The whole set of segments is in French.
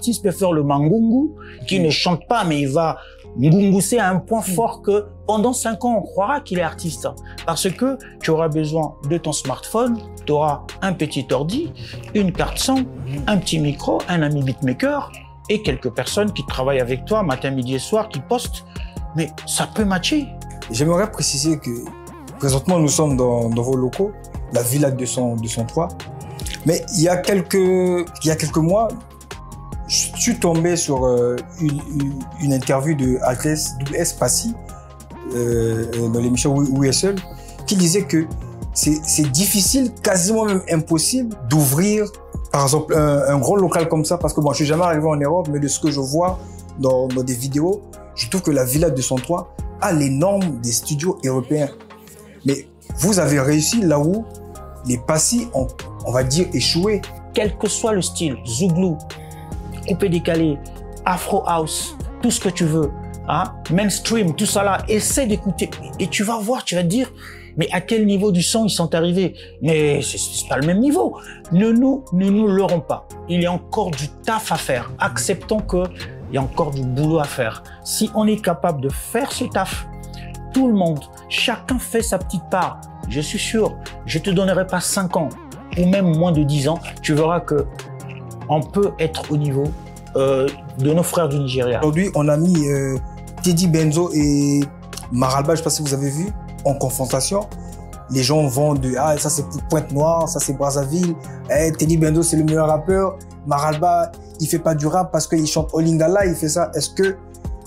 artiste peut faire le mangungu, qui ne chante pas, mais il va ngungousser à un point fort que pendant 5 ans, on croira qu'il est artiste. Parce que tu auras besoin de ton smartphone, tu auras un petit ordi, une carte son, un petit micro, un ami beatmaker et quelques personnes qui travaillent avec toi matin, midi et soir, qui postent. Mais ça peut matcher. J'aimerais préciser que présentement, nous sommes dans vos locaux, la Villa 203. Mais il y a quelques mois, je suis tombé sur une interview de Altesse WS Passy dans l'émission Oui est seul, qui disait que c'est difficile, quasiment même impossible d'ouvrir, par exemple, un gros local comme ça, parce que bon, je suis jamais arrivé en Europe, mais de ce que je vois dans des vidéos, je trouve que la Villa 203 a les normes des studios européens. Mais vous avez réussi là où les Passy ont, on va dire, échoué. Quel que soit le style, Zouglou, coupé décalé, Afro House, tout ce que tu veux, hein, mainstream, tout ça là, essaie d'écouter et tu vas voir, tu vas te dire, mais à quel niveau du son ils sont arrivés? Mais c'est pas le même niveau. Ne nous leurrons pas. Il y a encore du taf à faire. Acceptons que il y a encore du boulot à faire. Si on est capable de faire ce taf, tout le monde, chacun fait sa petite part. Je suis sûr, je te donnerai pas 5 ans ou même moins de 10 ans, tu verras que on peut être au niveau de nos frères du Nigeria. Aujourd'hui, on a mis Teddy Benzo et Maralba, je ne sais pas si vous avez vu, en confrontation. Les gens vont de « Ah, ça c'est Pointe-Noire, ça c'est Brazzaville. Teddy Benzo, c'est le meilleur rappeur. Maralba, il fait pas du rap parce qu'il chante au Lingala, il fait ça. » Est-ce que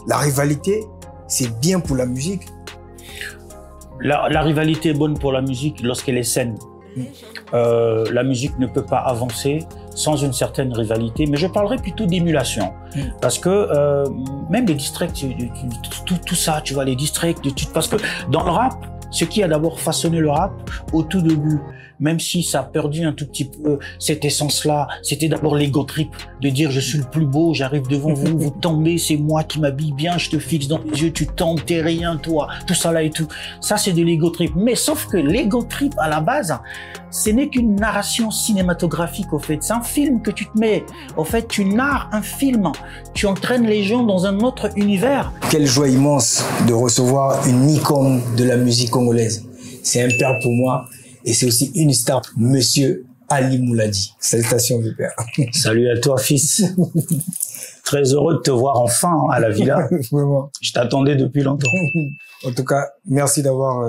la rivalité, c'est bien pour la musique? La rivalité est bonne pour la musique lorsqu'elle est saine. La musique ne peut pas avancer sans une certaine rivalité, mais je parlerai plutôt d'émulation. Parce que même les districts, tout ça, tu vois, les districts, parce que dans le rap, ce qui a d'abord façonné le rap, au tout début, même si ça a perdu un tout petit peu cette essence-là, c'était d'abord l'ego trip, de dire je suis le plus beau, j'arrive devant vous, vous tombez, c'est moi qui m'habille bien, je te fixe dans les yeux, tu tombes, t'es rien toi, tout ça là et tout. Ça c'est de l'ego trip. Mais sauf que l'ego trip à la base, ce n'est qu'une narration cinématographique au fait. C'est un film que tu te mets. Au fait, tu narres un film, tu entraînes les gens dans un autre univers. Quelle joie immense de recevoir une icône de la musique congolaise. C'est un père pour moi. Et c'est aussi une star, Monsieur Ali Mouladi. Salutations, mon père. Salut à toi, fils. Très heureux de te voir enfin à la villa. Vraiment. Je t'attendais depuis longtemps. En tout cas, merci d'avoir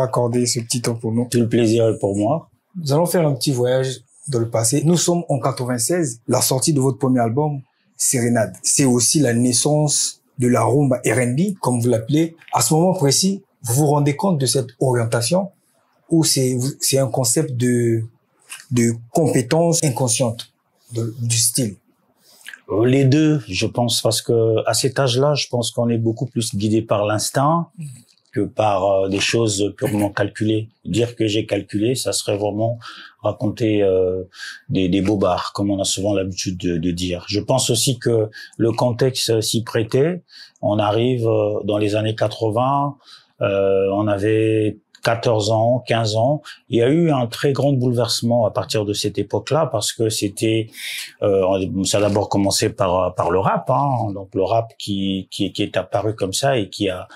accordé ce petit temps pour nous. Tout le plaisir est pour moi. Nous allons faire un petit voyage dans le passé. Nous sommes en 96, la sortie de votre premier album, Sérénade. C'est aussi la naissance de la rumba R&B, comme vous l'appelez. À ce moment précis, vous vous rendez compte de cette orientation ou c'est un concept de compétence inconsciente du style? Les deux, je pense, parce que à cet âge-là, je pense qu'on est beaucoup plus guidé par l'instinct que par des choses purement calculées. Dire que j'ai calculé, ça serait vraiment raconter des bobards, comme on a souvent l'habitude de dire. Je pense aussi que le contexte s'y prêtait. On arrive dans les années 80, on avait 14 ans, 15 ans. Il y a eu un très grand bouleversement à partir de cette époque-là parce que c'était, ça a d'abord commencé par le rap, hein, donc le rap qui est apparu comme ça et qui a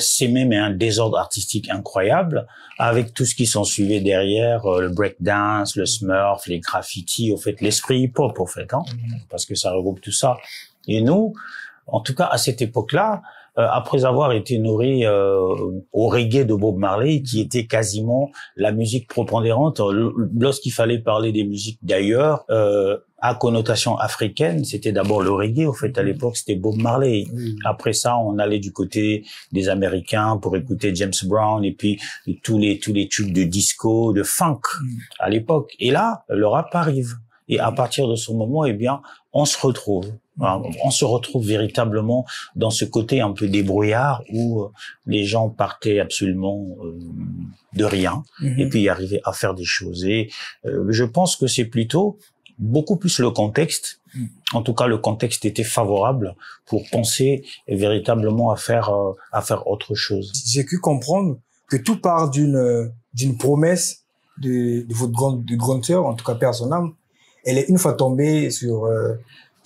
sémé mais un désordre artistique incroyable avec tout ce qui s'en suivait derrière, le breakdance, le smurf, les graffitis, au fait l'esprit hip-hop au fait, hein, parce que ça regroupe tout ça. Et nous, en tout cas à cette époque-là, après avoir été nourri au reggae de Bob Marley, qui était quasiment la musique prépondérante, lorsqu'il fallait parler des musiques d'ailleurs, à connotation africaine, c'était d'abord le reggae. Au fait, à l'époque, c'était Bob Marley. Après ça, on allait du côté des Américains pour écouter James Brown et puis tous les tubes de disco, de funk à l'époque. Et là, le rap arrive. Et à partir de ce moment, eh bien, on se retrouve. On se retrouve véritablement dans ce côté un peu débrouillard où les gens partaient absolument de rien et puis arrivaient à faire des choses. Et je pense que c'est plutôt beaucoup plus le contexte. En tout cas, le contexte était favorable pour penser véritablement à faire autre chose. J'ai pu comprendre que tout part d'une promesse de votre grande sœur, en tout cas père son âme. Elle est une fois tombée sur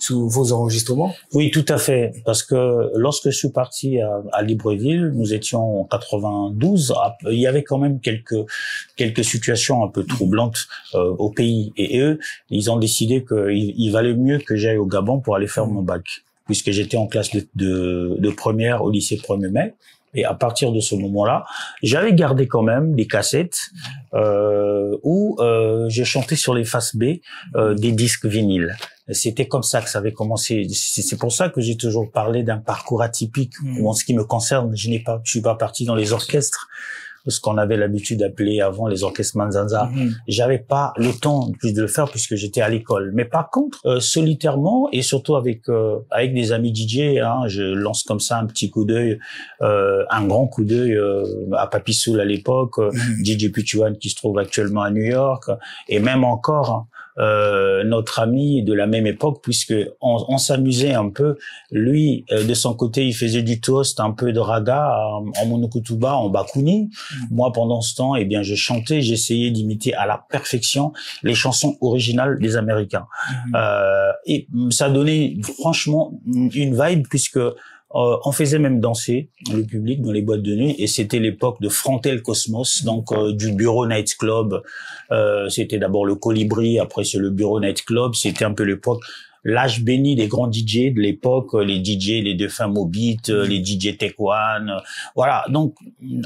sous vos enregistrements? Oui, tout à fait. Parce que lorsque je suis parti à Libreville, nous étions en 92. Il y avait quand même quelques situations un peu troublantes au pays. Et eux, ils ont décidé qu'il valait mieux que j'aille au Gabon pour aller faire mon bac, puisque j'étais en classe de première au lycée 1er mai. Et à partir de ce moment-là, j'avais gardé quand même des cassettes où j'ai chanté sur les faces B des disques vinyles. C'était comme ça que ça avait commencé. C'est pour ça que j'ai toujours parlé d'un parcours atypique. Où, en ce qui me concerne, je suis pas parti dans les orchestres, ce qu'on avait l'habitude d'appeler avant les orchestres Manzanza. J'avais pas le temps plus de le faire puisque j'étais à l'école. Mais par contre, solitairement et surtout avec des amis DJ, hein, je lance comme ça un petit coup d'œil, un grand coup d'œil à Papi Soul à l'époque, DJ Putuan qui se trouve actuellement à New York, et même encore notre ami de la même époque, puisque on s'amusait un peu. Lui, de son côté, il faisait du toast, un peu de raga en monokutuba, en bakuni. Moi, pendant ce temps, eh bien, je chantais, j'essayais d'imiter à la perfection les chansons originales des Américains. Et ça donnait franchement une vibe, puisque on faisait même danser le public dans les boîtes de nuit, et c'était l'époque de Frontel Cosmos, donc du Bureau Night Club. C'était d'abord le Colibri, après c'est le Bureau Night Club. C'était un peu l'époque, l'âge béni des grands DJ de l'époque, les DJ, les défunts Mobit, les DJ Tech One. Voilà, donc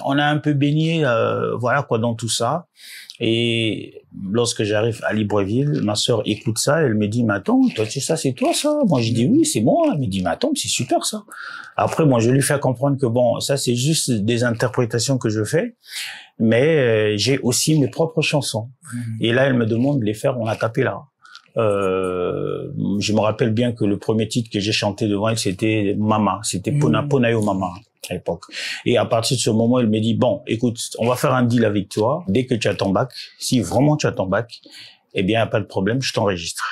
on a un peu baigné, voilà quoi, dans tout ça. Et lorsque j'arrive à Libreville, ma sœur écoute ça, elle me dit, mais attends, toi, tu sais ça, c'est toi, ça? Moi, je dis, oui, c'est moi. Elle me dit, mais attends, c'est super, ça. Après, moi, je lui fais comprendre que bon, ça, c'est juste des interprétations que je fais, mais j'ai aussi mes propres chansons. Et là, elle me demande de les faire en a cappella. Je me rappelle bien que le premier titre que j'ai chanté devant elle, c'était Mama. C'était Ponayo Mama. À l'époque. Et à partir de ce moment, elle me dit, bon, écoute, on va faire un deal avec toi. Dès que tu as ton bac, si vraiment tu as ton bac, eh bien, y a pas de problème, je t'enregistre.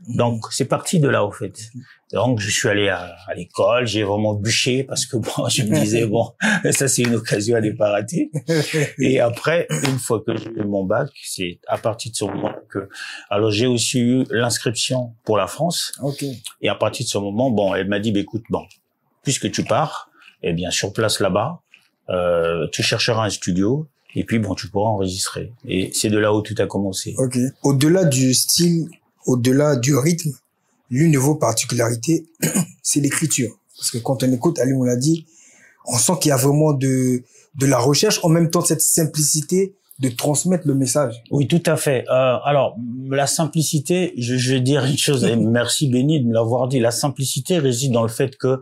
Donc, c'est parti de là, au fait. Donc, je suis allé à l'école, j'ai vraiment bûché parce que bon, je me disais, bon, ça, c'est une occasion à ne pas rater. Et après, une fois que j'ai eu mon bac, c'est à partir de ce moment que, alors, j'ai aussi eu l'inscription pour la France. Et à partir de ce moment, bon, elle m'a dit, bah, écoute, bon, puisque tu pars, eh bien, sur place là-bas, tu chercheras un studio et puis bon, tu pourras enregistrer. Et c'est de là où tout a commencé. Au-delà du style, au-delà du rythme, l'une de vos particularités, c'est l'écriture. Parce que quand on écoute, Ali, on l'a dit, on sent qu'il y a vraiment de la recherche, en même temps cette simplicité de transmettre le message. Oui, tout à fait. Alors, la simplicité, je vais dire une chose, et merci Béni de me l'avoir dit, la simplicité réside dans le fait que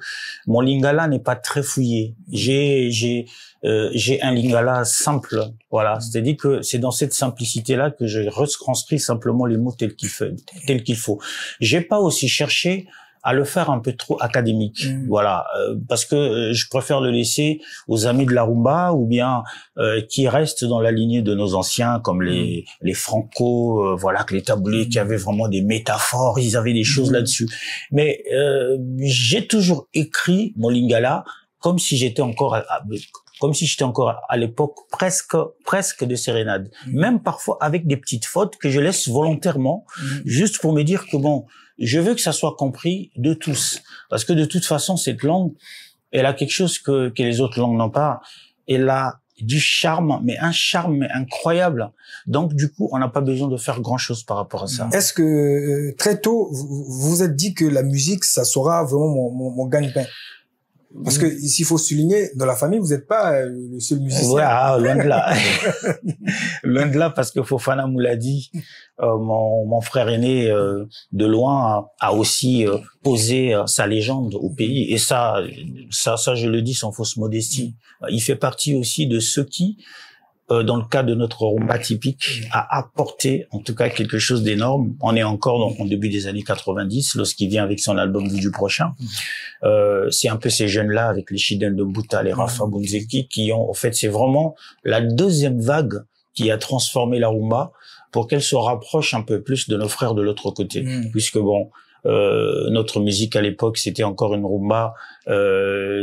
mon lingala n'est pas très fouillé. J'ai un lingala simple, voilà. C'est-à-dire que c'est dans cette simplicité-là que je retranscris simplement les mots tels qu'il faut. J'ai pas aussi cherché à le faire un peu trop académique, voilà, parce que je préfère le laisser aux amis de la rumba ou bien qui restent dans la lignée de nos anciens comme les Franco, voilà, que les taboulés qui avaient vraiment des métaphores, ils avaient des choses là-dessus. Mais j'ai toujours écrit mon lingala comme si j'étais encore à l'époque presque de sérénade, même parfois avec des petites fautes que je laisse volontairement, juste pour me dire que bon, je veux que ça soit compris de tous, parce que de toute façon cette langue, elle a quelque chose que les autres langues n'ont pas. Elle a du charme, mais un charme incroyable. Donc du coup, on n'a pas besoin de faire grand chose par rapport à ça. Est-ce que très tôt vous vous êtes dit que la musique, ça sera vraiment mon gagne-pain? Parce que ici, il faut souligner, dans la famille, vous n'êtes pas le seul musicien. Ouais, loin de là. Loin de là, parce que Fofana Mouladi, mon frère aîné, de loin, a aussi posé sa légende au pays. Et ça, je le dis sans fausse modestie. Il fait partie aussi de ceux qui, dans le cas de notre rumba typique, a apporté en tout cas quelque chose d'énorme. On est encore donc en début des années 90 lorsqu'il vient avec son album Vue du prochain. C'est un peu ces jeunes-là avec les Shiden de Mbuta, les Rafa Bunzeki qui ont, en fait, c'est vraiment la deuxième vague qui a transformé la rumba pour qu'elle se rapproche un peu plus de nos frères de l'autre côté. Puisque bon, notre musique à l'époque, c'était encore une rumba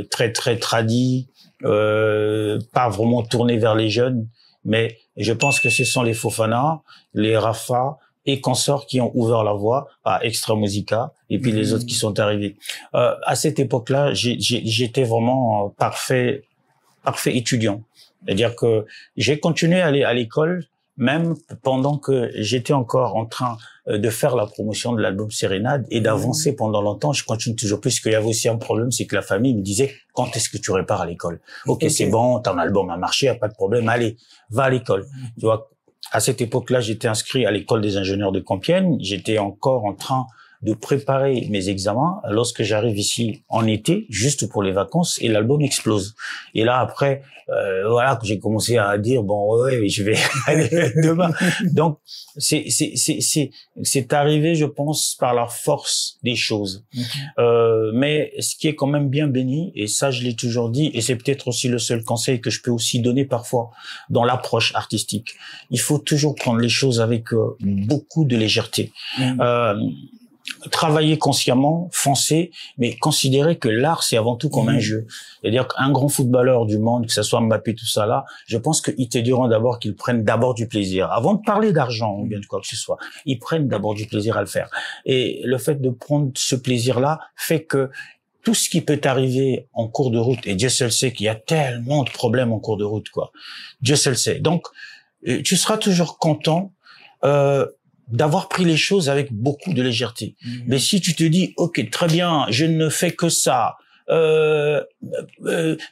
très très tradie, pas vraiment tournée vers les jeunes. Mais je pense que ce sont les Fofana, les Rafa et consorts qui ont ouvert la voie à Extra Musica et puis les autres qui sont arrivés. À cette époque-là, j'étais vraiment parfait étudiant. C'est-à-dire que j'ai continué à aller à l'école même pendant que j'étais encore en train de faire la promotion de l'album Sérénade et d'avancer pendant longtemps. Je continue toujours plus, parce qu'il y avait aussi un problème, c'est que la famille me disait, quand est-ce que tu repars à l'école? Ok, c'est bon, ton album a marché, y a pas de problème, allez, va à l'école. Tu vois, à cette époque-là, j'étais inscrit à l'école des ingénieurs de Compiègne. J'étais encore en train de préparer mes examens lorsque j'arrive ici en été, juste pour les vacances, et l'album explose. Et là, après, voilà, que j'ai commencé à dire, bon, ouais, je vais aller demain. Donc, c'est arrivé, je pense, par la force des choses. Mais ce qui est quand même bien béni, et ça, je l'ai toujours dit, et c'est peut-être aussi le seul conseil que je peux aussi donner parfois dans l'approche artistique. Il faut toujours prendre les choses avec beaucoup de légèreté. Travailler consciemment, foncer, mais considérer que l'art, c'est avant tout comme un jeu. C'est-à-dire qu'un grand footballeur du monde, que ce soit Mbappé, tout ça là, je pense qu'ils te diront d'abord qu'ils prennent d'abord du plaisir. Avant de parler d'argent ou bien de quoi que ce soit, ils prennent d'abord du plaisir à le faire. Et le fait de prendre ce plaisir-là fait que tout ce qui peut arriver en cours de route, et Dieu seul sait qu'il y a tellement de problèmes en cours de route, quoi. Dieu seul sait. Donc, tu seras toujours content, d'avoir pris les choses avec beaucoup de légèreté. Mais si tu te dis, ok, très bien, je ne fais que ça, il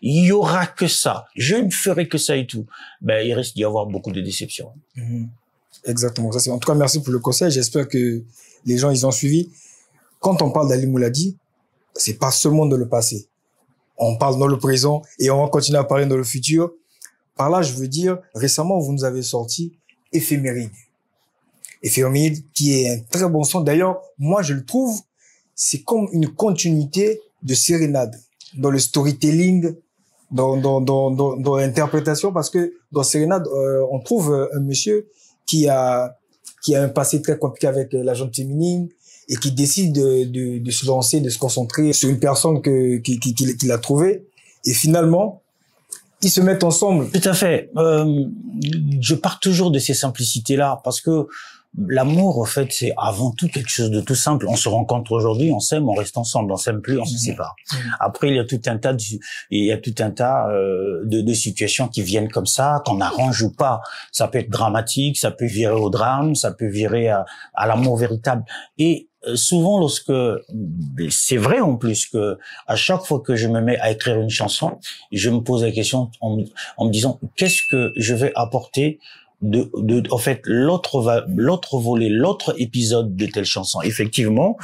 y aura que ça, je ne ferai que ça et tout, ben il risque d'y avoir beaucoup de déceptions. Exactement. Ça, en tout cas, merci pour le conseil. J'espère que les gens, ils ont suivi. Quand on parle d'Ali Mouladi, c'est pas seulement dans le passé. On parle dans le présent et on va continuer à parler dans le futur. Par là, je veux dire, récemment, vous nous avez sorti Éphéméride. Éphéméride, qui est un très bon son. D'ailleurs, moi, je le trouve, c'est comme une continuité de Sérénade dans le storytelling, dans l'interprétation, parce que dans Sérénade, on trouve un monsieur qui a un passé très compliqué avec la gente féminine et qui décide de se lancer, de se concentrer sur une personne qu'il a trouvée. Et finalement, ils se mettent ensemble. Tout à fait. Je pars toujours de ces simplicités-là parce que l'amour, en fait, c'est avant tout quelque chose de tout simple. On se rencontre aujourd'hui, on s'aime, on reste ensemble, on s'aime plus, on se sépare. Après, il y a tout un tas de situations qui viennent comme ça, qu'on arrange ou pas. Ça peut être dramatique, ça peut virer au drame, ça peut virer à l'amour véritable. Et souvent, c'est vrai en plus que à chaque fois que je me mets à écrire une chanson, je me pose la question en me disant qu'est-ce que je vais apporter en fait l'autre volet, l'autre épisode de telle chanson. Effectivement,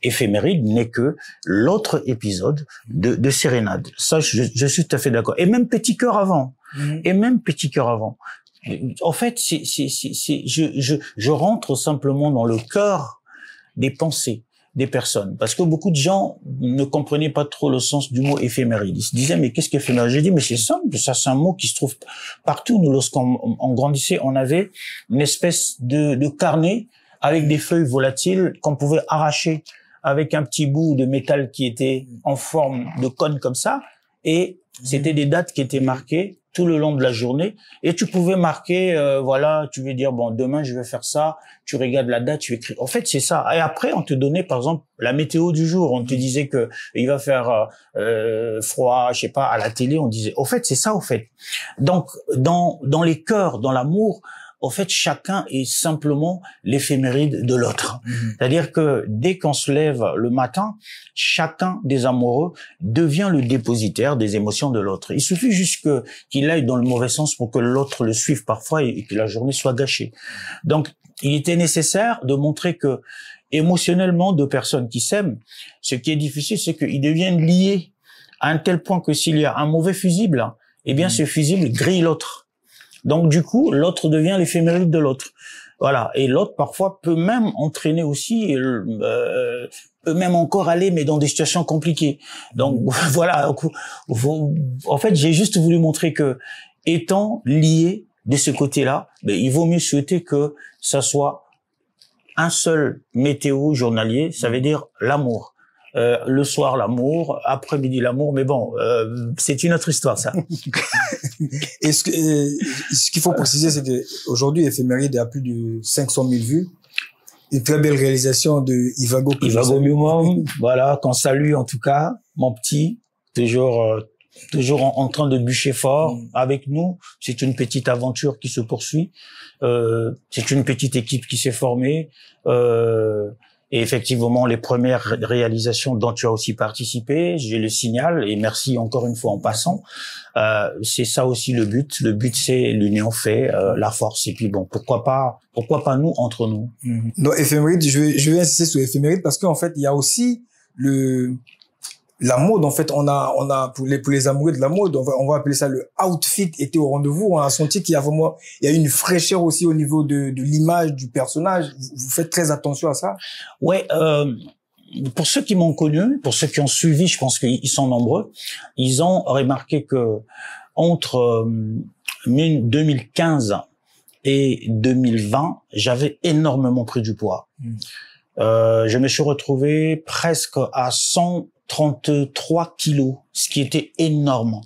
Éphéméride n'est que l'autre épisode de Sérénade. Ça, je suis tout à fait d'accord. Et même Petit Cœur avant. En fait, je rentre simplement dans le cœur des pensées des personnes, parce que beaucoup de gens ne comprenaient pas trop le sens du mot éphéméride. Ils se disaient, mais qu'est-ce qu'éphéméride? J'ai dit, mais c'est simple, ça c'est un mot qui se trouve partout. Nous, lorsqu'on grandissait, on avait une espèce de carnet avec des feuilles volatiles qu'on pouvait arracher avec un petit bout de métal qui était en forme de cône comme ça, et c'était des dates qui étaient marquées tout le long de la journée, et tu pouvais marquer, voilà, tu veux dire, bon, demain je vais faire ça, tu regardes la date, tu écris. En fait, c'est ça. Et après, on te donnait, par exemple, la météo du jour. On te disait que il va faire froid, je sais pas, à la télé, on disait. En fait, c'est ça, au fait. Donc, dans les cœurs, dans l'amour, au fait, chacun est simplement l'éphéméride de l'autre. C'est-à-dire que dès qu'on se lève le matin, chacun des amoureux devient le dépositaire des émotions de l'autre. Il suffit juste qu'il aille dans le mauvais sens pour que l'autre le suive parfois et que la journée soit gâchée. Donc, il était nécessaire de montrer que émotionnellement, deux personnes qui s'aiment, ce qui est difficile, c'est qu'ils deviennent liés à un tel point que s'il y a un mauvais fusible, eh bien, ce fusible grille l'autre. Donc, du coup, l'autre devient l'éphéméride de l'autre. Voilà. Et l'autre, parfois, peut même entraîner aussi, peut même encore aller, mais dans des situations compliquées. Donc, voilà. En fait, j'ai juste voulu montrer que, étant lié de ce côté-là, il vaut mieux souhaiter que ça soit un seul météo journalier, ça veut dire l'amour. le soir l'amour, après-midi l'amour, mais bon, c'est une autre histoire ça. Et ce qu'il faut préciser, c'est que aujourd'hui, Éphéméride a plus de 500 000 vues. Une très belle réalisation de Ivago. Ivago Miumom, voilà, qu'on salue en tout cas, mon petit, toujours en train de bûcher fort avec nous. C'est une petite aventure qui se poursuit. C'est une petite équipe qui s'est formée. Et effectivement, les premières réalisations dont tu as aussi participé, je le signale, et merci encore une fois en passant. C'est ça aussi le but. Le but, c'est l'union fait la force. Et puis bon, pourquoi pas nous entre nous. Non, Éphéméride, je vais insister sur Éphéméride parce qu'en fait, il y a aussi la mode. En fait, on a pour les amoureux de la mode, on va appeler ça le outfit était au rendez-vous. On a senti qu'il y a une fraîcheur aussi au niveau de l'image du personnage. Vous faites très attention à ça? Ouais, pour ceux qui m'ont connu, pour ceux qui ont suivi, je pense qu'ils sont nombreux, ils ont remarqué que entre 2015 et 2020, j'avais énormément pris du poids. Je me suis retrouvé presque à 133 kilos, ce qui était énorme.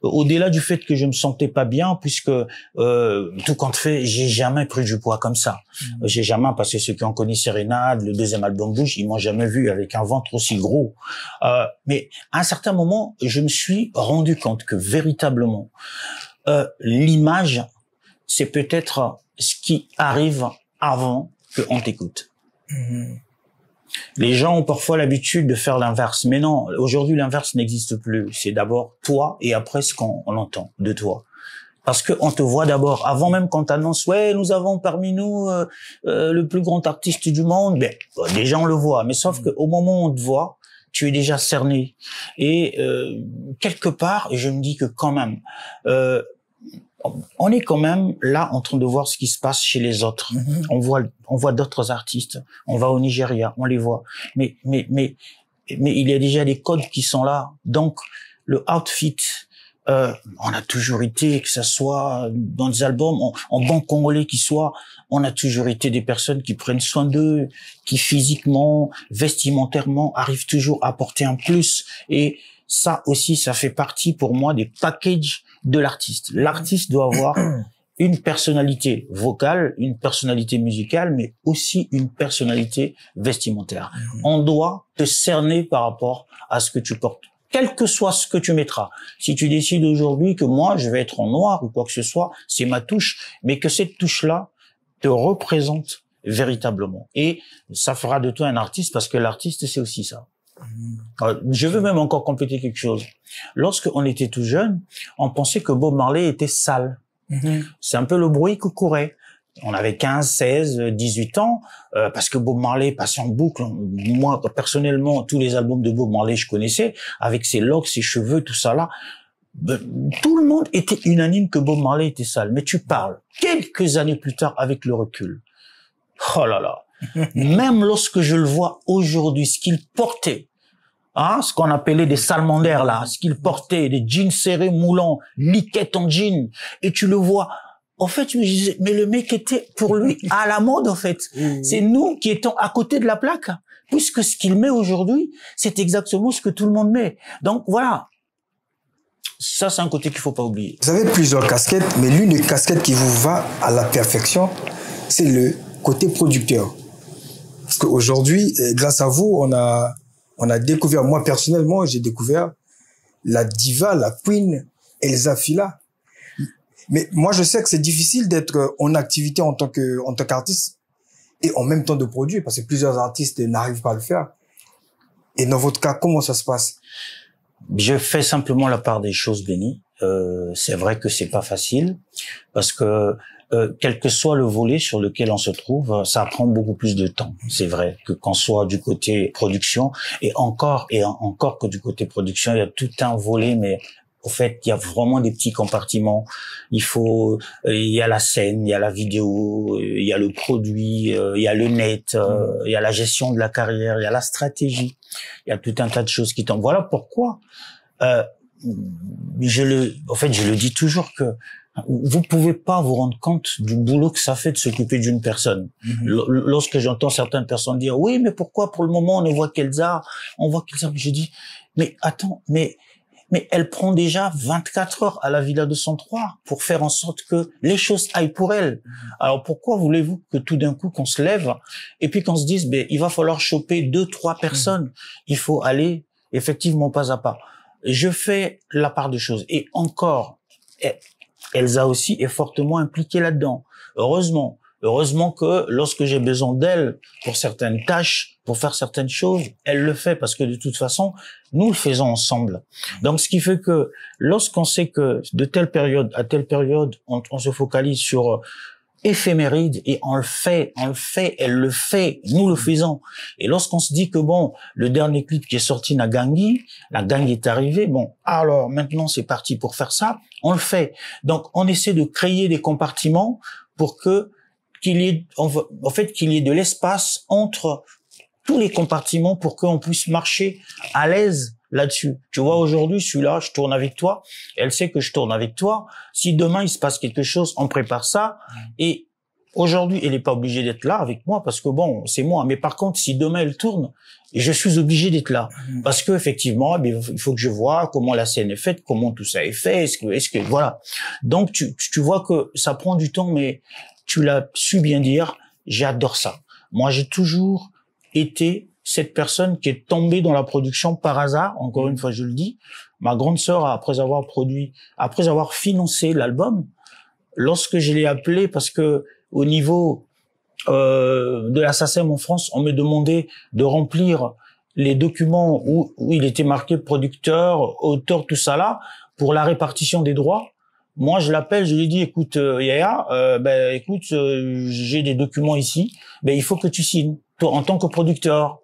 Au-delà du fait que je me sentais pas bien, puisque tout compte fait, j'ai jamais pris du poids comme ça. J'ai jamais, parce que ceux qui ont connu Sérénade, le deuxième album Bouge, ils m'ont jamais vu avec un ventre aussi gros. Mais à un certain moment, je me suis rendu compte que véritablement, l'image, c'est peut-être ce qui arrive avant qu'on t'écoute. Les gens ont parfois l'habitude de faire l'inverse, mais non, aujourd'hui l'inverse n'existe plus. C'est d'abord toi et après ce qu'on entend de toi. Parce que on te voit d'abord, avant même qu'on t'annonce, ouais, nous avons parmi nous le plus grand artiste du monde. Ben, déjà on le voit, mais sauf qu'au moment où on te voit, tu es déjà cerné. Et quelque part, je me dis que quand même, on est quand même là en train de voir ce qui se passe chez les autres. On voit d'autres artistes. On va au Nigeria, on les voit. Mais il y a déjà des codes qui sont là. Donc, le outfit, on a toujours été, que ça soit dans des albums, en bon congolais qui soit, on a toujours été des personnes qui prennent soin d'eux, qui physiquement, vestimentairement, arrivent toujours à porter un plus. Et ça aussi, ça fait partie pour moi des packages de l'artiste. L'artiste doit avoir une personnalité vocale, une personnalité musicale, mais aussi une personnalité vestimentaire. On doit te cerner par rapport à ce que tu portes, quel que soit ce que tu mettras. Si tu décides aujourd'hui que moi, je vais être en noir ou quoi que ce soit, c'est ma touche, mais que cette touche-là te représente véritablement. Et ça fera de toi un artiste, parce que l'artiste, c'est aussi ça. Je veux même encore compléter quelque chose. Lorsque on était tout jeune, on pensait que Bob Marley était sale. C'est un peu le bruit que courait. On avait 15, 16, 18 ans, parce que Bob Marley passait en boucle. Moi, personnellement, tous les albums de Bob Marley, je connaissais, avec ses locks, ses cheveux, tout ça là. Tout le monde était unanime que Bob Marley était sale. Mais tu parles, quelques années plus tard, avec le recul. Oh là là. Même lorsque je le vois aujourd'hui, ce qu'il portait, ce qu'on appelait des salmondaires là, ce qu'il portait, des jeans serrés moulants, liquettes en jean, et tu le vois. En fait, je me disais, mais le mec était pour lui à la mode en fait. C'est nous qui étions à côté de la plaque, puisque ce qu'il met aujourd'hui, c'est exactement ce que tout le monde met. Donc voilà. Ça, c'est un côté qu'il faut pas oublier. Vous avez plusieurs casquettes, mais l'une des casquettes qui vous va à la perfection, c'est le côté producteur. Parce qu'aujourd'hui, grâce à vous, on a découvert, moi personnellement, j'ai découvert la diva, la queen Elsa Fila. Mais moi, je sais que c'est difficile d'être en activité en tant qu'artiste et en même temps de produire, parce que plusieurs artistes n'arrivent pas à le faire. Et dans votre cas, comment ça se passe? Je fais simplement la part des choses, Benny. C'est vrai que c'est pas facile, parce que quel que soit le volet sur lequel on se trouve, ça prend beaucoup plus de temps. C'est vrai que qu'on soit du côté production et encore que du côté production, il y a tout un volet, mais au fait, il y a vraiment des petits compartiments. Il y a la scène, il y a la vidéo, il y a le produit, il y a le net, il y a la gestion de la carrière, il y a la stratégie. Il y a tout un tas de choses qui tombent. Voilà pourquoi, je le dis toujours que vous pouvez pas vous rendre compte du boulot que ça fait de s'occuper d'une personne. Lorsque j'entends certaines personnes dire, oui, mais pourquoi pour le moment on ne voit qu'Elsa, je dis, mais attends, mais elle prend déjà 24 heures à la Villa 203 pour faire en sorte que les choses aillent pour elle. Alors pourquoi voulez-vous que tout d'un coup qu'on se lève et puis qu'on se dise, ben, il va falloir choper 2-3 personnes. Il faut aller effectivement pas à pas. Je fais la part des choses. Et encore, Elsa aussi est fortement impliquée là-dedans. Heureusement que lorsque j'ai besoin d'elle pour certaines tâches, pour faire certaines choses, elle le fait parce que de toute façon, nous le faisons ensemble. Donc, ce qui fait que lorsqu'on sait que de telle période à telle période, on se focalise sur éphéméride et on le fait, elle le fait, nous le faisons. Et lorsqu'on se dit que bon, le dernier clip qui est sorti la gang est arrivée, bon, alors maintenant c'est parti pour faire ça, on le fait. Donc, on essaie de créer des compartiments pour qu'il y ait de l'espace entre tous les compartiments pour qu'on puisse marcher à l'aise là-dessus. Tu vois, aujourd'hui, celui-là, je tourne avec toi. Elle sait que je tourne avec toi. Si demain, il se passe quelque chose, on prépare ça. Et aujourd'hui, elle n'est pas obligée d'être là avec moi parce que bon, c'est moi. Mais par contre, si demain, elle tourne, je suis obligé d'être là. Parce que, effectivement, il faut que je vois comment la scène est faite, comment tout ça est fait. Est-ce que, voilà. Donc, tu vois que ça prend du temps, mais tu l'as su bien dire. J'adore ça. Moi, j'ai toujours été cette personne qui est tombée dans la production par hasard. Encore une fois, je le dis. Ma grande sœur, après avoir financé l'album, lorsque je l'ai appelée, parce que au niveau de la SACEM en France, on me demandait de remplir les documents où il était marqué producteur, auteur, tout ça là, pour la répartition des droits. Moi, je l'appelle, je lui dis, écoute, Yaya, j'ai des documents ici, il faut que tu signes, toi, en tant que producteur.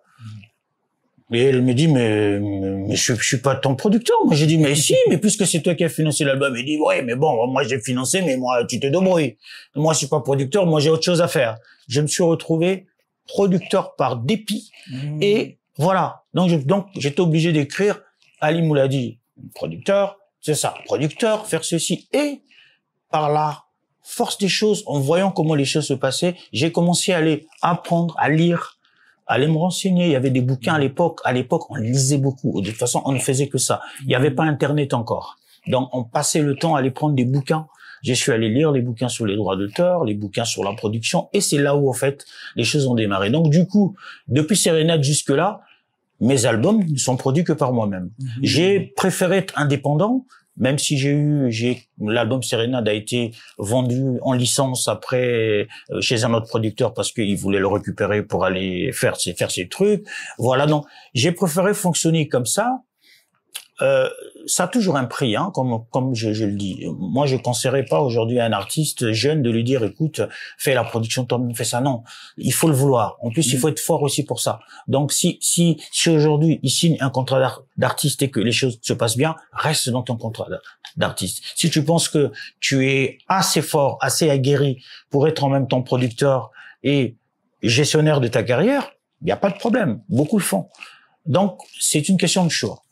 Et elle me dit, mais je suis pas ton producteur. Moi, j'ai dit, mais si, mais puisque c'est toi qui as financé l'album. Elle dit, ouais, mais bon, moi, j'ai financé, mais moi, tu te débrouilles. Moi, je suis pas producteur, moi, j'ai autre chose à faire. Je me suis retrouvé producteur par dépit. Et voilà. Donc, j'étais obligé d'écrire, Ali Mouladi, producteur, c'est ça, producteur, faire ceci. Et par la force des choses, en voyant comment les choses se passaient, j'ai commencé à aller apprendre, à lire, à aller me renseigner. Il y avait des bouquins à l'époque. À l'époque, on lisait beaucoup. De toute façon, on ne faisait que ça. Il n'y avait pas Internet encore. Donc, on passait le temps à aller prendre des bouquins. Je suis allé lire les bouquins sur les droits d'auteur, les bouquins sur la production. Et c'est là où, en fait, les choses ont démarré. Donc, du coup, depuis Sérénade jusque-là, mes albums ne sont produits que par moi-même. J'ai préféré être indépendant, même si l'album Sérénade a été vendu en licence après chez un autre producteur parce qu'il voulait le récupérer pour aller faire ses trucs. Voilà, donc j'ai préféré fonctionner comme ça. Ça a toujours un prix, hein, comme je le dis. Moi, je conseillerais pas aujourd'hui à un artiste jeune de lui dire, écoute, fais la production toi-même, fais ça. Non, il faut le vouloir. En plus, il faut être fort aussi pour ça. Donc, si aujourd'hui il signe un contrat d'artiste et que les choses se passent bien, reste dans ton contrat d'artiste. Si tu penses que tu es assez fort, assez aguerri pour être en même temps producteur et gestionnaire de ta carrière, il n'y a pas de problème. Beaucoup le font. Donc, c'est une question de choix.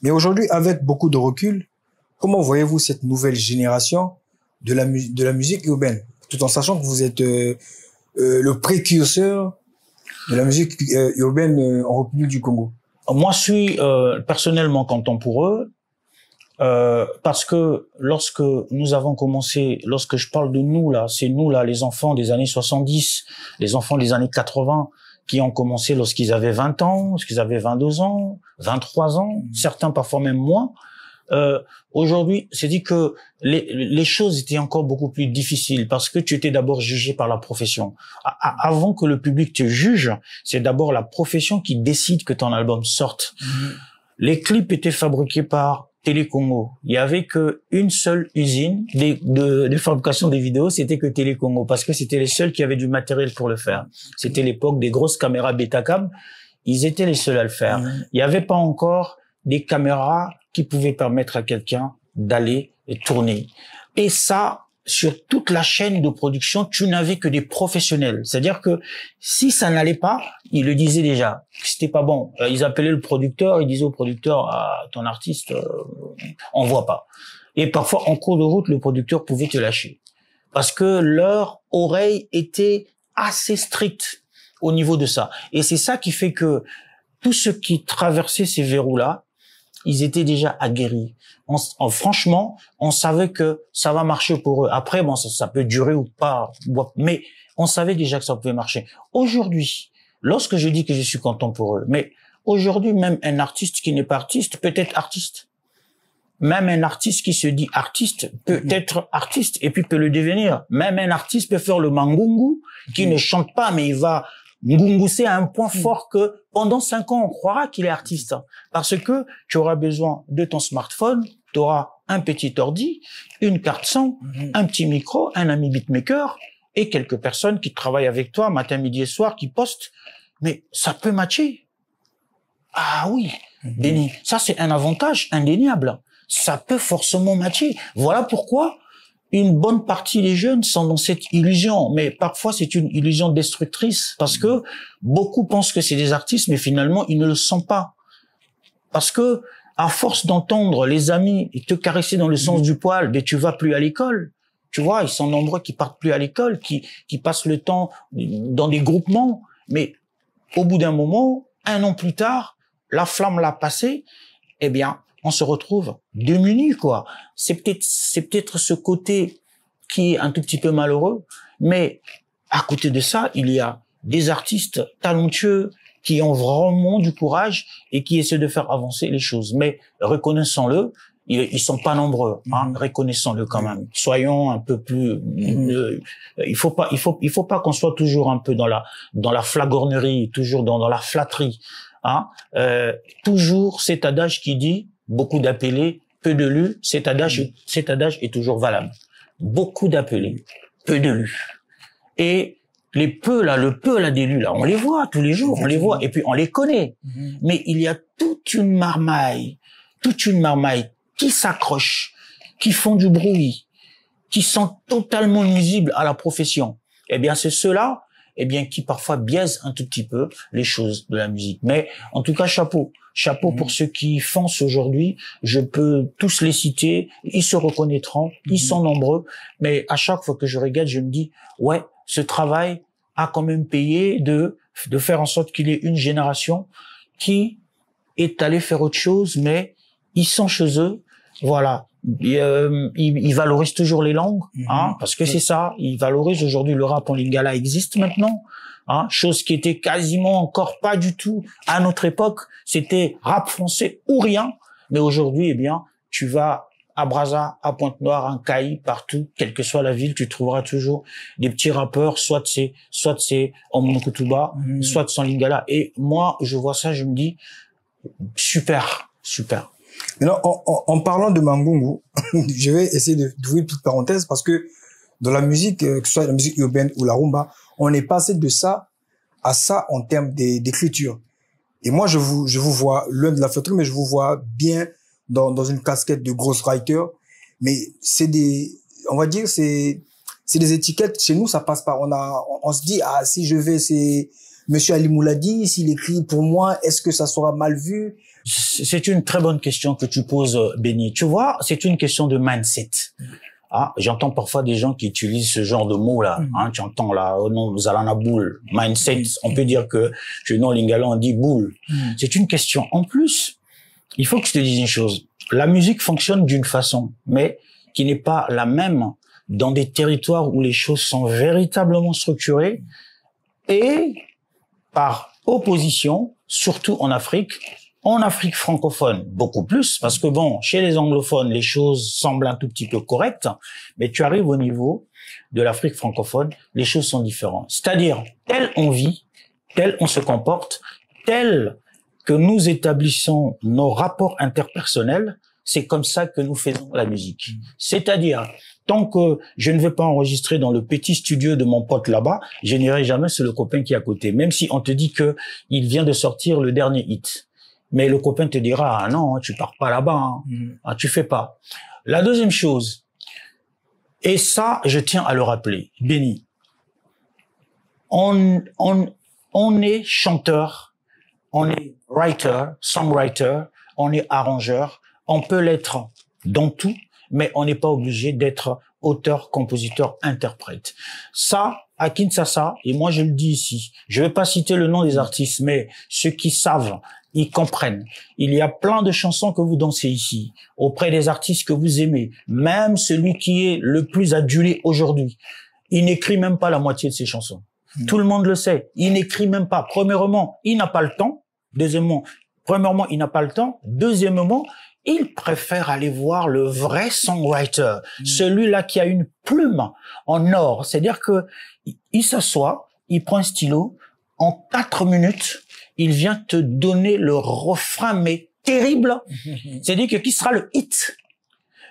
Mais aujourd'hui, avec beaucoup de recul, comment voyez-vous cette nouvelle génération de la musique urbaine, tout en sachant que vous êtes le précurseur de la musique urbaine en République du Congo? Moi, je suis personnellement content pour eux parce que lorsque nous avons commencé, lorsque je parle de nous là, c'est nous là, les enfants des années 70, les enfants des années 80, qui ont commencé lorsqu'ils avaient 20 ans, lorsqu'ils avaient 22 ans, 23 ans, certains parfois même moins. Aujourd'hui, c'est dit que les choses étaient encore beaucoup plus difficiles parce que tu étais d'abord jugé par la profession. Avant que le public te juge, c'est d'abord la profession qui décide que ton album sorte. Les clips étaient fabriqués par Télé Congo. Il y avait que une seule usine de fabrication des vidéos, c'était que Télé Congo, parce que c'était les seuls qui avaient du matériel pour le faire. C'était l'époque des grosses caméras Betacam. Ils étaient les seuls à le faire. Il n'y avait pas encore des caméras qui pouvaient permettre à quelqu'un d'aller et tourner. Et ça, sur toute la chaîne de production, tu n'avais que des professionnels. C'est-à-dire que si ça n'allait pas, ils le disaient déjà, que c'était pas bon. Ils appelaient le producteur, ils disaient au producteur, ah, ton artiste, on voit pas. Et parfois, en cours de route, le producteur pouvait te lâcher. Parce que leur oreille était assez stricte au niveau de ça. Et c'est ça qui fait que tous ceux qui traversaient ces verrous-là, ils étaient déjà aguerris. Franchement, on savait que ça va marcher pour eux. Après, bon, ça peut durer ou pas, mais on savait déjà que ça pouvait marcher. Aujourd'hui, lorsque je dis que je suis content pour eux, mais aujourd'hui, même un artiste qui n'est pas artiste peut être artiste. Même un artiste qui se dit artiste peut être artiste et puis peut le devenir. Même un artiste peut faire le mangungu, qui ne chante pas, mais il va ngungousser à un point fort que pendant 5 ans, on croira qu'il est artiste. Parce que tu auras besoin de ton smartphone, tu auras un petit ordi, une carte son, un petit micro, un ami beatmaker et quelques personnes qui travaillent avec toi matin, midi et soir, qui postent. Mais ça peut matcher. Ah oui, Benny, ça c'est un avantage indéniable. Ça peut forcément matcher. Voilà pourquoi une bonne partie des jeunes sont dans cette illusion, mais parfois c'est une illusion destructrice parce que beaucoup pensent que c'est des artistes, mais finalement ils ne le sont pas. Parce que à force d'entendre les amis te caresser dans le sens du poil, mais tu vas plus à l'école. Tu vois, ils sont nombreux qui partent plus à l'école, qui passent le temps dans des groupements, mais au bout d'un moment, 1 an plus tard, la flamme l'a passé, eh bien, on se retrouve démunis, quoi. C'est peut-être ce côté qui est un tout petit peu malheureux, mais à côté de ça, il y a des artistes talentueux qui ont vraiment du courage et qui essaient de faire avancer les choses. Mais reconnaissons-le, ils sont pas nombreux, hein. Reconnaissons-le quand même. Soyons un peu plus, il faut pas qu'on soit toujours un peu dans la flagornerie, toujours dans la flatterie, hein. Toujours cet adage qui dit, beaucoup d'appelés, peu de lus, cet adage est toujours valable. Beaucoup d'appelés, peu de lus. Et le peu là d'élus là, on les voit tous les jours, on les voit, et puis on les connaît. Mais il y a toute une marmaille qui s'accrochent, qui font du bruit, qui sont totalement nuisibles à la profession. Eh bien, c'est ceux-là, eh bien, qui parfois biaisent un tout petit peu les choses de la musique. Mais en tout cas, chapeau pour ceux qui foncent aujourd'hui. Je peux tous les citer, ils se reconnaîtront, ils sont nombreux. Mais à chaque fois que je regarde, je me dis, ouais, ce travail a quand même payé de faire en sorte qu'il y ait une génération qui est allée faire autre chose, mais ils sont chez eux, voilà. Ils valorisent toujours les langues, hein, parce que c'est ça. Ils valorisent aujourd'hui le rap en lingala existe maintenant, hein, chose qui était quasiment encore pas du tout à notre époque. C'était rap français ou rien. Mais aujourd'hui, eh bien, tu vas à Brazza, à Pointe-Noire, en Caï, partout, quelle que soit la ville, tu trouveras toujours des petits rappeurs, soit c'est en monokutuba, soit sans lingala. Et moi, je vois ça, je me dis, super. Maintenant, en parlant de Mangungu, je vais essayer d'ouvrir une petite parenthèse parce que dans la musique, que ce soit la musique urbaine ou la rumba, on est passé de ça à ça en termes d'écriture. Et moi, je vous vois loin de la feuilleterie, mais je vous vois bien dans une casquette de ghostwriter. Mais on va dire, c'est des étiquettes. Chez nous, ça passe pas. On se dit, ah, si je vais, c'est Monsieur Ali Mouladi, s'il écrit pour moi, est-ce que ça sera mal vu? C'est une très bonne question que tu poses, Benny. Tu vois, c'est une question de mindset. Ah, j'entends parfois des gens qui utilisent ce genre de mots-là. Hein, tu entends là, oh non, Zalana boule, mindset. On peut dire que chez nous, en lingala, on dit boule. C'est une question. En plus, il faut que je te dise une chose. La musique fonctionne d'une façon, mais qui n'est pas la même dans des territoires où les choses sont véritablement structurées et par opposition, surtout en Afrique francophone, beaucoup plus, parce que bon, chez les anglophones, les choses semblent un tout petit peu correctes, mais tu arrives au niveau de l'Afrique francophone, les choses sont différentes. C'est-à-dire, tel on vit, tel on se comporte, tel que nous établissons nos rapports interpersonnels, c'est comme ça que nous faisons la musique. C'est-à-dire, tant que je ne vais pas enregistrer dans le petit studio de mon pote là-bas, je n'irai jamais sur le copain qui est à côté, même si on te dit que il vient de sortir le dernier hit. Mais le copain te dira, ah non, tu pars pas là-bas, hein. Ah, tu fais pas. La deuxième chose, et ça, je tiens à le rappeler, Benny, on est chanteur, on est writer, songwriter, on est arrangeur, on peut l'être dans tout, mais on n'est pas obligé d'être auteur, compositeur, interprète. Ça, à Kinshasa, et moi je le dis ici, je vais pas citer le nom des artistes, mais ceux qui savent, ils comprennent. Il y a plein de chansons que vous dansez ici, auprès des artistes que vous aimez, même celui qui est le plus adulé aujourd'hui. Il n'écrit même pas la moitié de ses chansons. Tout le monde le sait. Il n'écrit même pas. Premièrement, il n'a pas le temps. Premièrement, il n'a pas le temps. Deuxièmement, il préfère aller voir le vrai songwriter, celui-là qui a une plume en or. C'est-à-dire que il s'assoit, il prend un stylo, en 4 minutes, il vient te donner le refrain, mais terrible. C'est-à-dire que qui sera le hit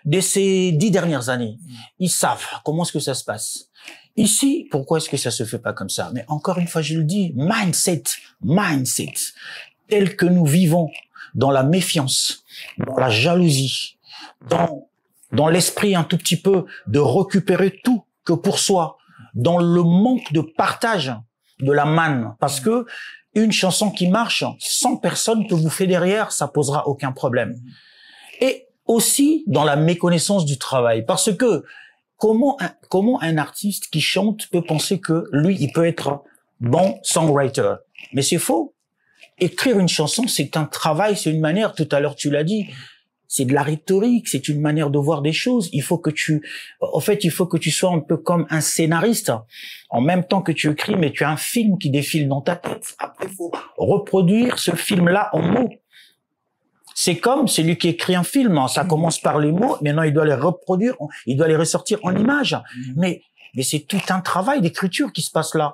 de ces 10 dernières années. Ils savent comment est-ce que ça se passe. Ici, pourquoi est-ce que ça se fait pas comme ça? Mais encore une fois, je le dis, mindset, tel que nous vivons dans la méfiance, dans la jalousie, dans l'esprit un tout petit peu de récupérer tout que pour soi, dans le manque de partage de la manne, parce que une chanson qui marche, 100 personnes que vous faites derrière, ça posera aucun problème. Et aussi dans la méconnaissance du travail, parce que comment un artiste qui chante peut penser que lui, il peut être bon songwriter? Mais c'est faux. Écrire une chanson, c'est un travail, c'est une manière, tout à l'heure tu l'as dit, c'est de la rhétorique, c'est une manière de voir des choses. Il faut que tu sois un peu comme un scénariste. En même temps que tu écris, mais tu as un film qui défile dans ta tête. Après, il faut reproduire ce film-là en mots. C'est comme celui qui écrit un film. Ça commence par les mots, maintenant il doit les reproduire, il doit les ressortir en images. Mais c'est tout un travail d'écriture qui se passe là.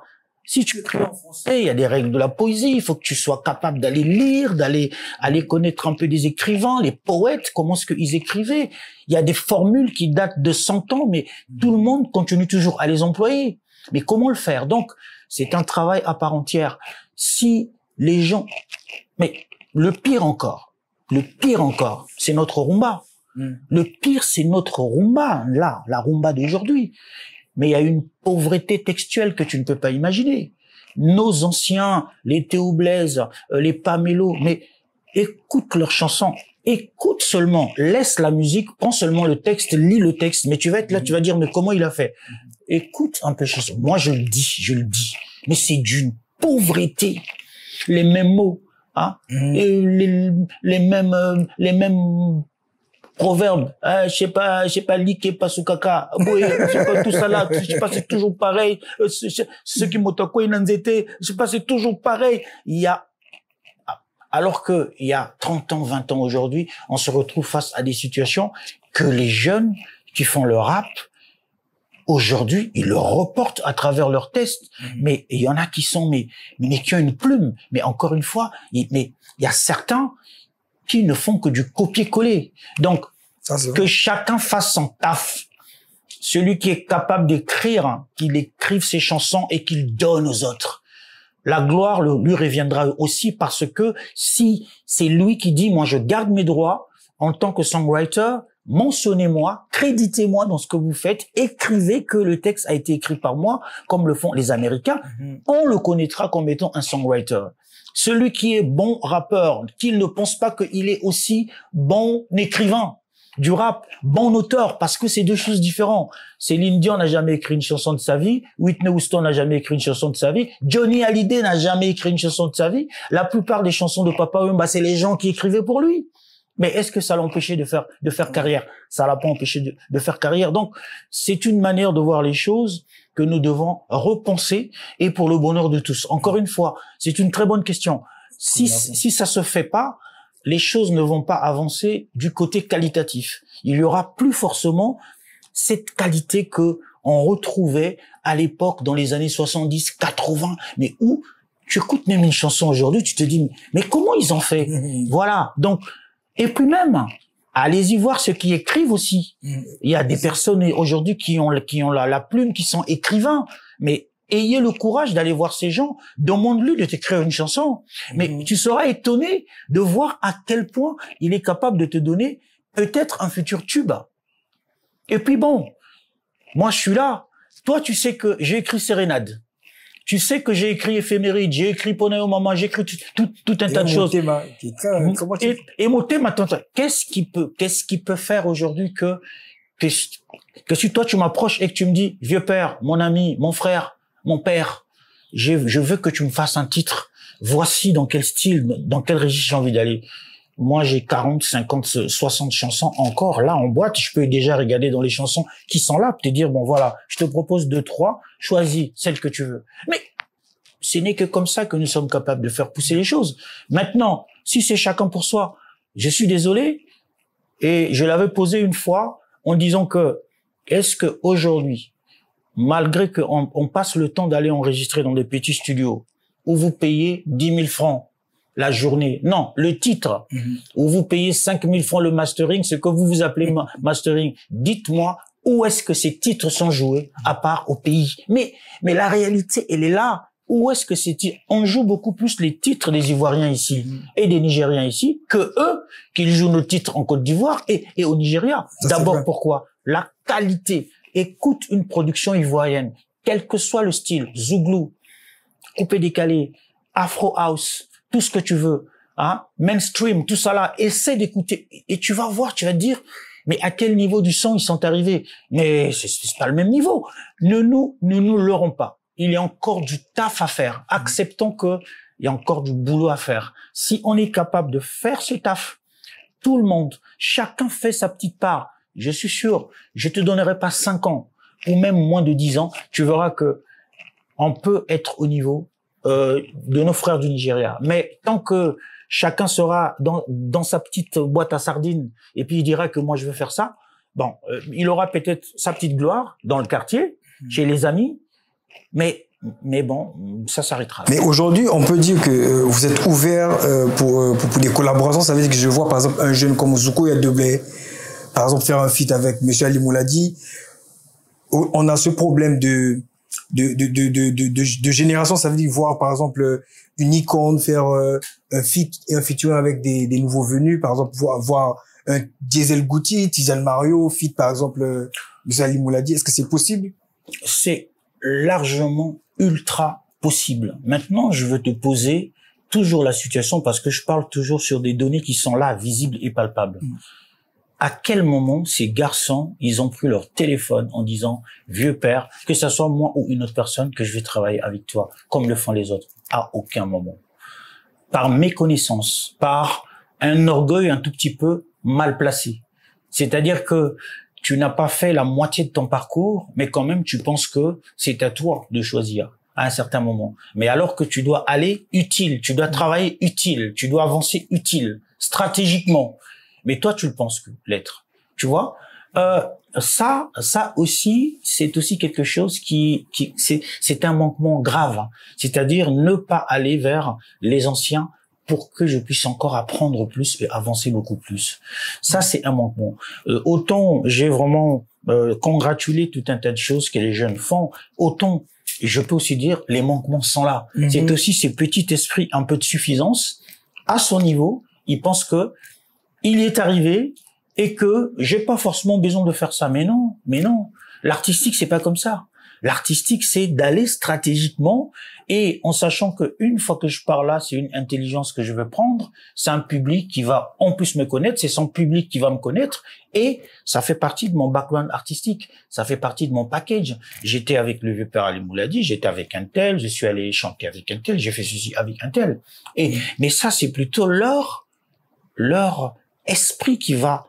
Si tu écris en français, il y a des règles de la poésie, il faut que tu sois capable d'aller lire, aller connaître un peu des écrivains, les poètes, comment est-ce qu'ils écrivaient. Il y a des formules qui datent de 100 ans, mais tout le monde continue toujours à les employer. Mais comment le faire? Donc, c'est un travail à part entière. Si les gens... Mais le pire encore, c'est notre rumba. Le pire, c'est notre rumba, là, la rumba d'aujourd'hui. Mais il y a une pauvreté textuelle que tu ne peux pas imaginer. Nos anciens, les Théo Blaise, les Pamelo, mais écoute leurs chansons, écoute seulement, laisse la musique, prends seulement le texte, lis le texte, mais tu vas être là, tu vas dire, mais comment il a fait? Écoute un peu les chansons. Moi, je le dis, mais c'est d'une pauvreté. Les mêmes mots, hein, et les mêmes proverbe, je sais pas, liké pas sous caca, oui, je sais pas, tout ça là, je sais pas, c'est toujours pareil, ceux qui m'otoko, ils n'en étaient, je sais pas, c'est toujours pareil. Alors que, il y a 30 ans, 20 ans aujourd'hui, on se retrouve face à des situations que les jeunes qui font le rap, aujourd'hui, ils le reportent à travers leurs tests. Mais il y en a qui sont, mais qui ont une plume. Mais encore une fois, mais il y a certains qui ne font que du copier-coller. Donc, que chacun fasse son taf. Celui qui est capable d'écrire, qu'il écrive ses chansons et qu'il donne aux autres. La gloire lui reviendra aussi parce que si c'est lui qui dit, moi je garde mes droits en tant que songwriter, mentionnez-moi, créditez-moi dans ce que vous faites, écrivez que le texte a été écrit par moi, comme le font les Américains, on le connaîtra comme étant un songwriter. Celui qui est bon rappeur, qu'il ne pense pas qu'il est aussi bon écrivain du rap, bon auteur, parce que c'est deux choses différentes. Céline Dion n'a jamais écrit une chanson de sa vie, Whitney Houston n'a jamais écrit une chanson de sa vie, Johnny Hallyday n'a jamais écrit une chanson de sa vie. La plupart des chansons de Papa Wemba, c'est les gens qui écrivaient pour lui. Mais est-ce que ça l'a empêché de faire carrière? Ça l'a pas empêché de faire carrière. Donc, c'est une manière de voir les choses que nous devons repenser et pour le bonheur de tous. Encore une fois, c'est une très bonne question. Si ça se fait pas, les choses ne vont pas avancer du côté qualitatif. Il y aura plus forcément cette qualité que on retrouvait à l'époque dans les années 70, 80, mais où tu écoutes même une chanson aujourd'hui, tu te dis, mais comment ils ont fait? Voilà. Donc, et puis même, allez-y voir ceux qui écrivent aussi. Il y a des personnes aujourd'hui qui ont la plume, qui sont écrivains. Mais ayez le courage d'aller voir ces gens. Demande-lui de t'écrire une chanson. Mais tu seras étonné de voir à quel point il est capable de te donner peut-être un futur tube. Et puis bon, moi je suis là. Toi, tu sais que j'ai écrit Sérénade. Tu sais que j'ai écrit Éphéméride, j'ai écrit Poneo Maman, j'ai écrit tout un tas de choses. Et Motema, qu'est-ce qui peut faire aujourd'hui que que si toi tu m'approches et que tu me dis, vieux père, mon ami, mon frère, mon père, je veux que tu me fasses un titre. Voici dans quel style, dans quel registre j'ai envie d'aller. Moi, j'ai 40, 50, 60 chansons encore là en boîte. Je peux déjà regarder dans les chansons qui sont là, te dire, bon voilà, je te propose 2, 3, choisis celle que tu veux. Mais ce n'est que comme ça que nous sommes capables de faire pousser les choses. Maintenant, si c'est chacun pour soi, je suis désolé, et je l'avais posé une fois en disant que, est-ce que aujourd'hui, malgré qu'on passe le temps d'aller enregistrer dans des petits studios, où vous payez 10 000 francs la journée, non, le titre, où vous payez 5 000 francs le mastering, ce que vous appelez mastering, dites-moi où est-ce que ces titres sont joués, à part au pays. Mais la réalité, elle est là. Où est-ce que ces titres, on joue beaucoup plus les titres des Ivoiriens ici et des Nigériens ici que eux qui jouent nos titres en Côte d'Ivoire et au Nigeria. D'abord, pourquoi? La qualité. Écoute une production ivoirienne, quel que soit le style, Zouglou, coupé décalé, Afro House, tout ce que tu veux, hein, mainstream, tout ça là, essaie d'écouter et tu vas voir, tu vas te dire, mais à quel niveau du son ils sont arrivés? Mais c'est pas le même niveau. Ne nous leurrons pas. Il y a encore du taf à faire. Acceptons que il y a encore du boulot à faire. Si on est capable de faire ce taf, tout le monde, chacun fait sa petite part. Je suis sûr, je te donnerai pas 5 ans ou même moins de 10 ans, tu verras que on peut être au niveau de nos frères du Nigeria. Mais tant que chacun sera dans sa petite boîte à sardines et puis il dira que moi je veux faire ça, bon, il aura peut-être sa petite gloire dans le quartier, chez les amis, mais bon, ça s'arrêtera. Mais aujourd'hui, on peut dire que vous êtes ouvert pour des collaborations. Ça veut dire que je vois par exemple un jeune comme Zouko Yadeblé, par exemple faire un feat avec Monsieur Ali Mouladi. On a ce problème de génération. Ça veut dire voir par exemple une icône faire un feat et un featuring avec des nouveaux venus. Par exemple, voir un Diesel Goutti, Tizan Mario, feat par exemple Monsieur Ali Mouladi. Est-ce que c'est possible? C'est largement ultra possible. Maintenant, je veux te poser toujours la situation parce que je parle toujours sur des données qui sont là, visibles et palpables. À quel moment ces garçons, ils ont pris leur téléphone en disant, vieux père, que ça soit moi ou une autre personne, que je vais travailler avec toi, comme le font les autres? À aucun moment. Par méconnaissance, par un orgueil un tout petit peu mal placé. C'est-à-dire que tu n'as pas fait la moitié de ton parcours, mais quand même tu penses que c'est à toi de choisir à un certain moment. Mais alors que tu dois aller utile, tu dois travailler utile, tu dois avancer utile, stratégiquement. Mais toi, tu le penses que l'être. Tu vois, ça aussi, c'est aussi quelque chose c'est un manquement grave. C'est-à-dire ne pas aller vers les anciens pour que je puisse encore apprendre plus et avancer beaucoup plus. Ça, c'est un manquement. Autant j'ai vraiment congratulé tout un tas de choses que les jeunes font, autant je peux aussi dire les manquements sont là. C'est aussi ces petits esprits un peu de suffisance. À son niveau, il pense que il est arrivé et que j'ai pas forcément besoin de faire ça. Mais non. L'artistique, c'est pas comme ça. L'artistique, c'est d'aller stratégiquement et en sachant que une fois que je pars là, c'est une intelligence que je veux prendre. C'est un public qui va en plus me connaître. C'est son public qui va me connaître et ça fait partie de mon background artistique. Ça fait partie de mon package. J'étais avec le vieux père Ali Mouladi, j'étais avec un tel, je suis allé chanter avec un tel, j'ai fait ceci avec un tel. Mais ça, c'est plutôt leur esprit qui va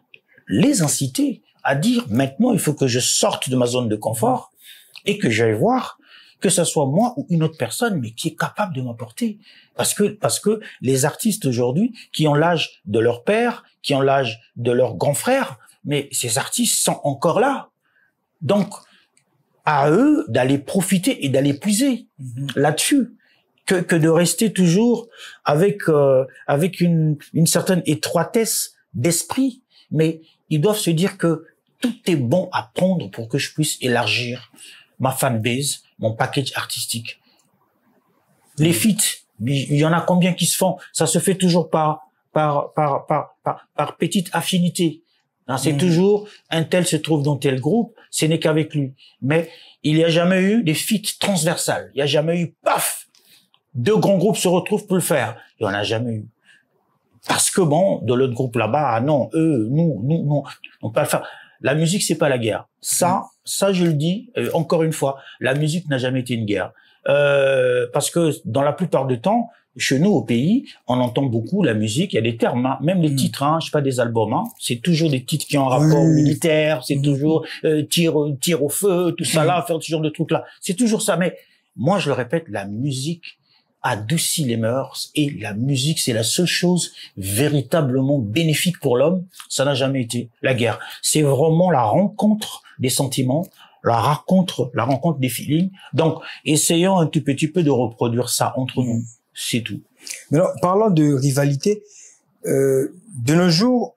les inciter à dire maintenant, il faut que je sorte de ma zone de confort et que j'aille voir que ce soit moi ou une autre personne, mais qui est capable de m'apporter. Parce que les artistes aujourd'hui, qui ont l'âge de leur père, qui ont l'âge de leur grand frère, mais ces artistes sont encore là. Donc, à eux d'aller profiter et d'aller puiser là-dessus, que de rester toujours avec une certaine étroitesse d'esprit. Mais ils doivent se dire que tout est bon à prendre pour que je puisse élargir ma fanbase, mon package artistique. Les feats, il y en a combien qui se font? Ça se fait toujours par petite affinité. C'est toujours un tel se trouve dans tel groupe, ce n'est qu'avec lui. Mais il n'y a jamais eu des feats transversales. Il n'y a jamais eu, paf, 2 grands groupes se retrouvent pour le faire. Il n'y en a jamais eu. Parce que bon, de l'autre groupe là-bas, non, eux, nous, on peut pas le faire. La musique, c'est pas la guerre. Ça, je le dis encore une fois. La musique n'a jamais été une guerre. Parce que dans la plupart du temps, chez nous au pays, on entend beaucoup la musique. Il y a des termes, hein, même les titres, hein, je sais pas des albums. Hein, c'est toujours des titres qui ont un rapport militaire. C'est toujours tir au feu, tout ça là, faire ce genre de trucs là. C'est toujours ça. Mais moi, je le répète, la musique adoucit les mœurs et la musique, c'est la seule chose véritablement bénéfique pour l'homme. Ça n'a jamais été la guerre. C'est vraiment la rencontre des sentiments, la rencontre des feelings. Donc, essayons un tout petit peu de reproduire ça entre nous. C'est tout. Maintenant, parlant de rivalité, de nos jours,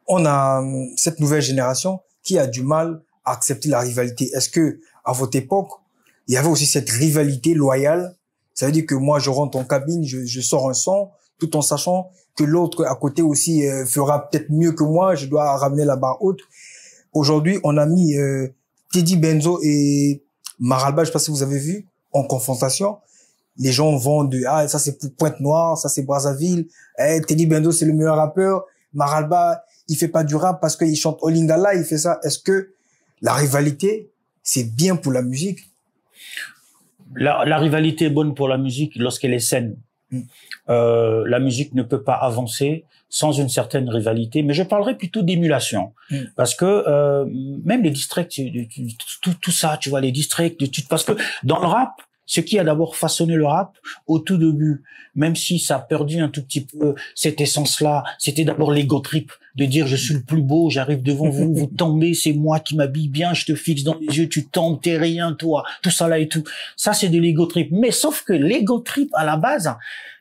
on a cette nouvelle génération qui a du mal à accepter la rivalité. Est-ce que, à votre époque, il y avait aussi cette rivalité loyale? Ça veut dire que moi, je rentre en cabine, je sors un son, tout en sachant que l'autre à côté aussi fera peut-être mieux que moi, je dois ramener la barre haute. Aujourd'hui, on a mis Teddy Benzo et Maralba, je sais pas si vous avez vu, en confrontation. Les gens vont de ça c'est pour Pointe-Noire, ça c'est Brazzaville, Teddy Benzo c'est le meilleur rappeur, Maralba il fait pas du rap parce qu'il chante Olingala, il fait ça. Est-ce que la rivalité c'est bien pour la musique? La rivalité est bonne pour la musique lorsqu'elle est saine. La musique ne peut pas avancer sans une certaine rivalité, mais je parlerai plutôt d'émulation, parce que même les districts, tout ça, tu vois, les districts, parce que dans le rap, ce qui a d'abord façonné le rap au tout début, même si ça a perdu un tout petit peu cette essence-là, c'était d'abord l'ego trip, de dire je suis le plus beau, j'arrive devant vous, vous tombez, c'est moi qui m'habille bien, je te fixe dans les yeux, tu tombes, t'es rien toi, tout ça là et tout. Ça c'est de l'ego trip. Mais sauf que l'ego trip à la base,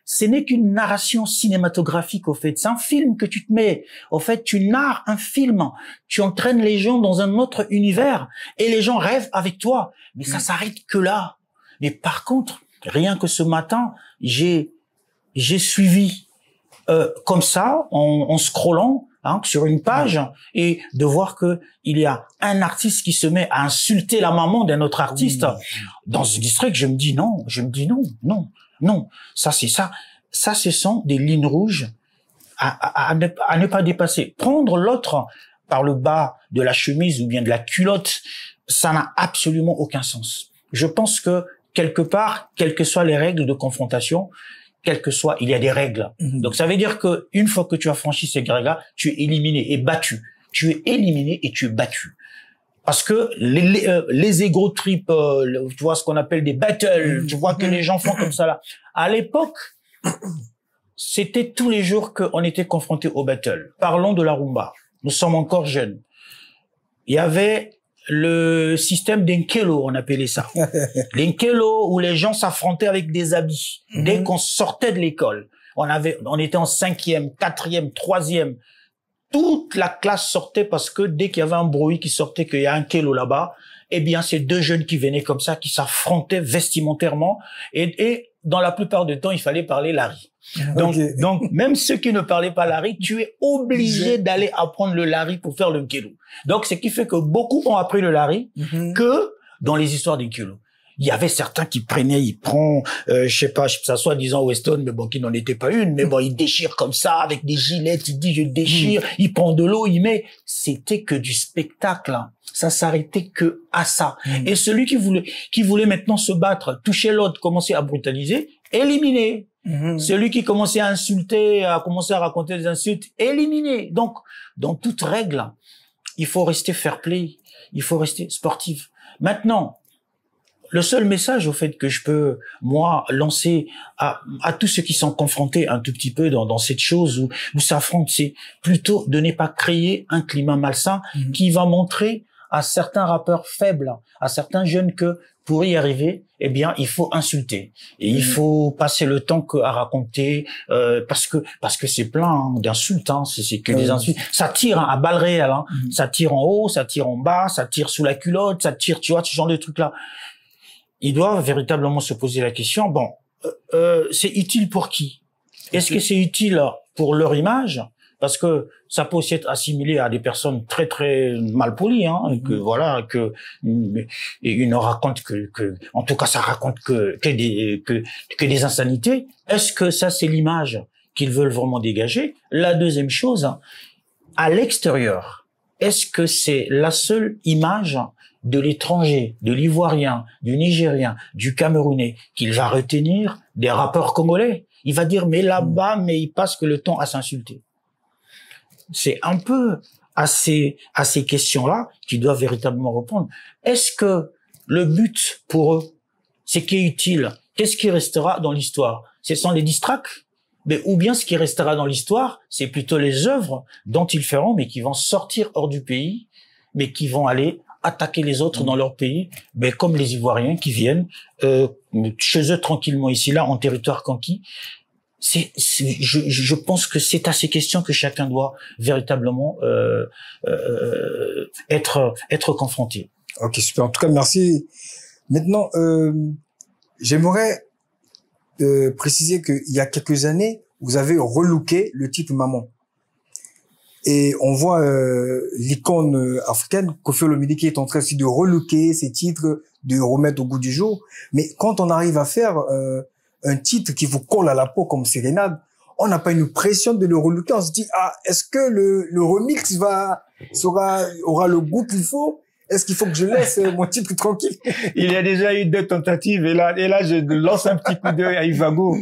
ce n'est qu'une narration cinématographique au fait. C'est un film que tu te mets. Au fait, tu narres un film, tu entraînes les gens dans un autre univers et les gens rêvent avec toi. Mais ça s'arrête que là. Mais par contre, rien que ce matin, j'ai suivi comme ça, en scrollant sur une page, et de voir que il y a un artiste qui se met à insulter la maman d'un autre artiste dans ce district. Je me dis non, ça c'est ça. Ça, ce sont des lignes rouges à ne pas dépasser. Prendre l'autre par le bas de la chemise ou bien de la culotte, ça n'a absolument aucun sens. Je pense que quelque part, quelles que soient les règles de confrontation, il y a des règles. Donc ça veut dire que une fois que tu as franchi ces règles-là, tu es éliminé et battu. Tu es éliminé et tu es battu. Parce que les ego trip, tu vois ce qu'on appelle des battles, tu vois que les gens font comme ça là. À l'époque, c'était tous les jours qu'on était confronté au battle. Parlons de la rumba. Nous sommes encore jeunes. Il y avait le système d'Enkelo, on appelait ça. L'Enkelo, où les gens s'affrontaient avec des habits. Dès qu'on sortait de l'école, on était en 5e, 4e, 3e. Toute la classe sortait parce que dès qu'il y avait un bruit qui sortait, qu'il y a un Kelo là-bas, eh bien, c'est deux jeunes qui venaient comme ça, qui s'affrontaient vestimentairement. Et dans la plupart du temps, il fallait parler Lari. Donc, même ceux qui ne parlaient pas Lari, tu es obligé d'aller apprendre le Lari pour faire le Kelo. Donc, ce qui fait que beaucoup ont appris le Lari que dans les histoires des Kelo. Il y avait certains qui prend, je sais pas, ça soit disant Weston, mais bon, qui n'en était pas une, mais bon, il déchire comme ça, avec des gilets, il dit je déchire, il prend de l'eau, il met. C'était que du spectacle, hein. Ça s'arrêtait que à ça. Et celui qui voulait maintenant se battre, toucher l'autre, commencer à brutaliser, éliminé. Celui qui commençait à insulter, à commencer à raconter des insultes, éliminé. Donc, dans toute règle, il faut rester fair play, il faut rester sportif. Maintenant, le seul message, au fait, que je peux, moi, lancer à tous ceux qui sont confrontés un tout petit peu dans cette chose où s'affrontent, c'est plutôt de ne pas créer un climat malsain qui va montrer à certains rappeurs faibles, à certains jeunes que pour y arriver, eh bien, il faut insulter. Et il faut passer le temps à raconter, parce que c'est plein d'insultes, hein, c'est que des insultes. Ça tire à balles réelles, hein. Ça tire en haut, ça tire en bas, ça tire sous la culotte, ça tire, tu vois, ce genre de trucs-là. Ils doivent véritablement se poser la question, bon, c'est utile pour qui? Est-ce que c'est utile pour leur image? Parce que ça peut aussi être assimilé à des personnes très très malpolies, hein, que voilà, que ils ne racontent en tout cas ça raconte que des insanités. Est-ce que ça c'est l'image qu'ils veulent vraiment dégager? La deuxième chose, à l'extérieur, est-ce que c'est la seule image de l'étranger, de l'Ivoirien, du Nigérien, du Camerounais qu'il va retenir des rappeurs congolais? Il va dire, mais là-bas, mais il passe que le temps à s'insulter. C'est un peu à ces questions-là qu'ils doivent véritablement répondre. Est-ce que le but pour eux, c'est qui est utile? Qu'est-ce qui restera dans l'histoire? Ce sont les diss tracks? Mais ou bien ce qui restera dans l'histoire, c'est plutôt les œuvres dont ils feront, mais qui vont sortir hors du pays, mais qui vont aller attaquer les autres dans leur pays, mais comme les Ivoiriens qui viennent chez eux tranquillement ici là en territoire conquis. Je pense que c'est à ces questions que chacun doit véritablement être confronté. Ok, super. En tout cas, merci. Maintenant, j'aimerais préciser qu'il y a quelques années, vous avez relooké le titre Maman. Et on voit l'icône africaine, Koffi Olomide, qui est en train aussi de relooker ces titres, de remettre au goût du jour. Mais quand on arrive à faire un titre qui vous colle à la peau comme Sérénade, on n'a pas une pression de le relooker. On se dit, ah, est-ce que le remix aura le goût qu'il faut? Est-ce qu'il faut que je laisse mon titre tranquille? Il y a déjà eu 2 tentatives et là je lance un petit coup d'œil à Ivago,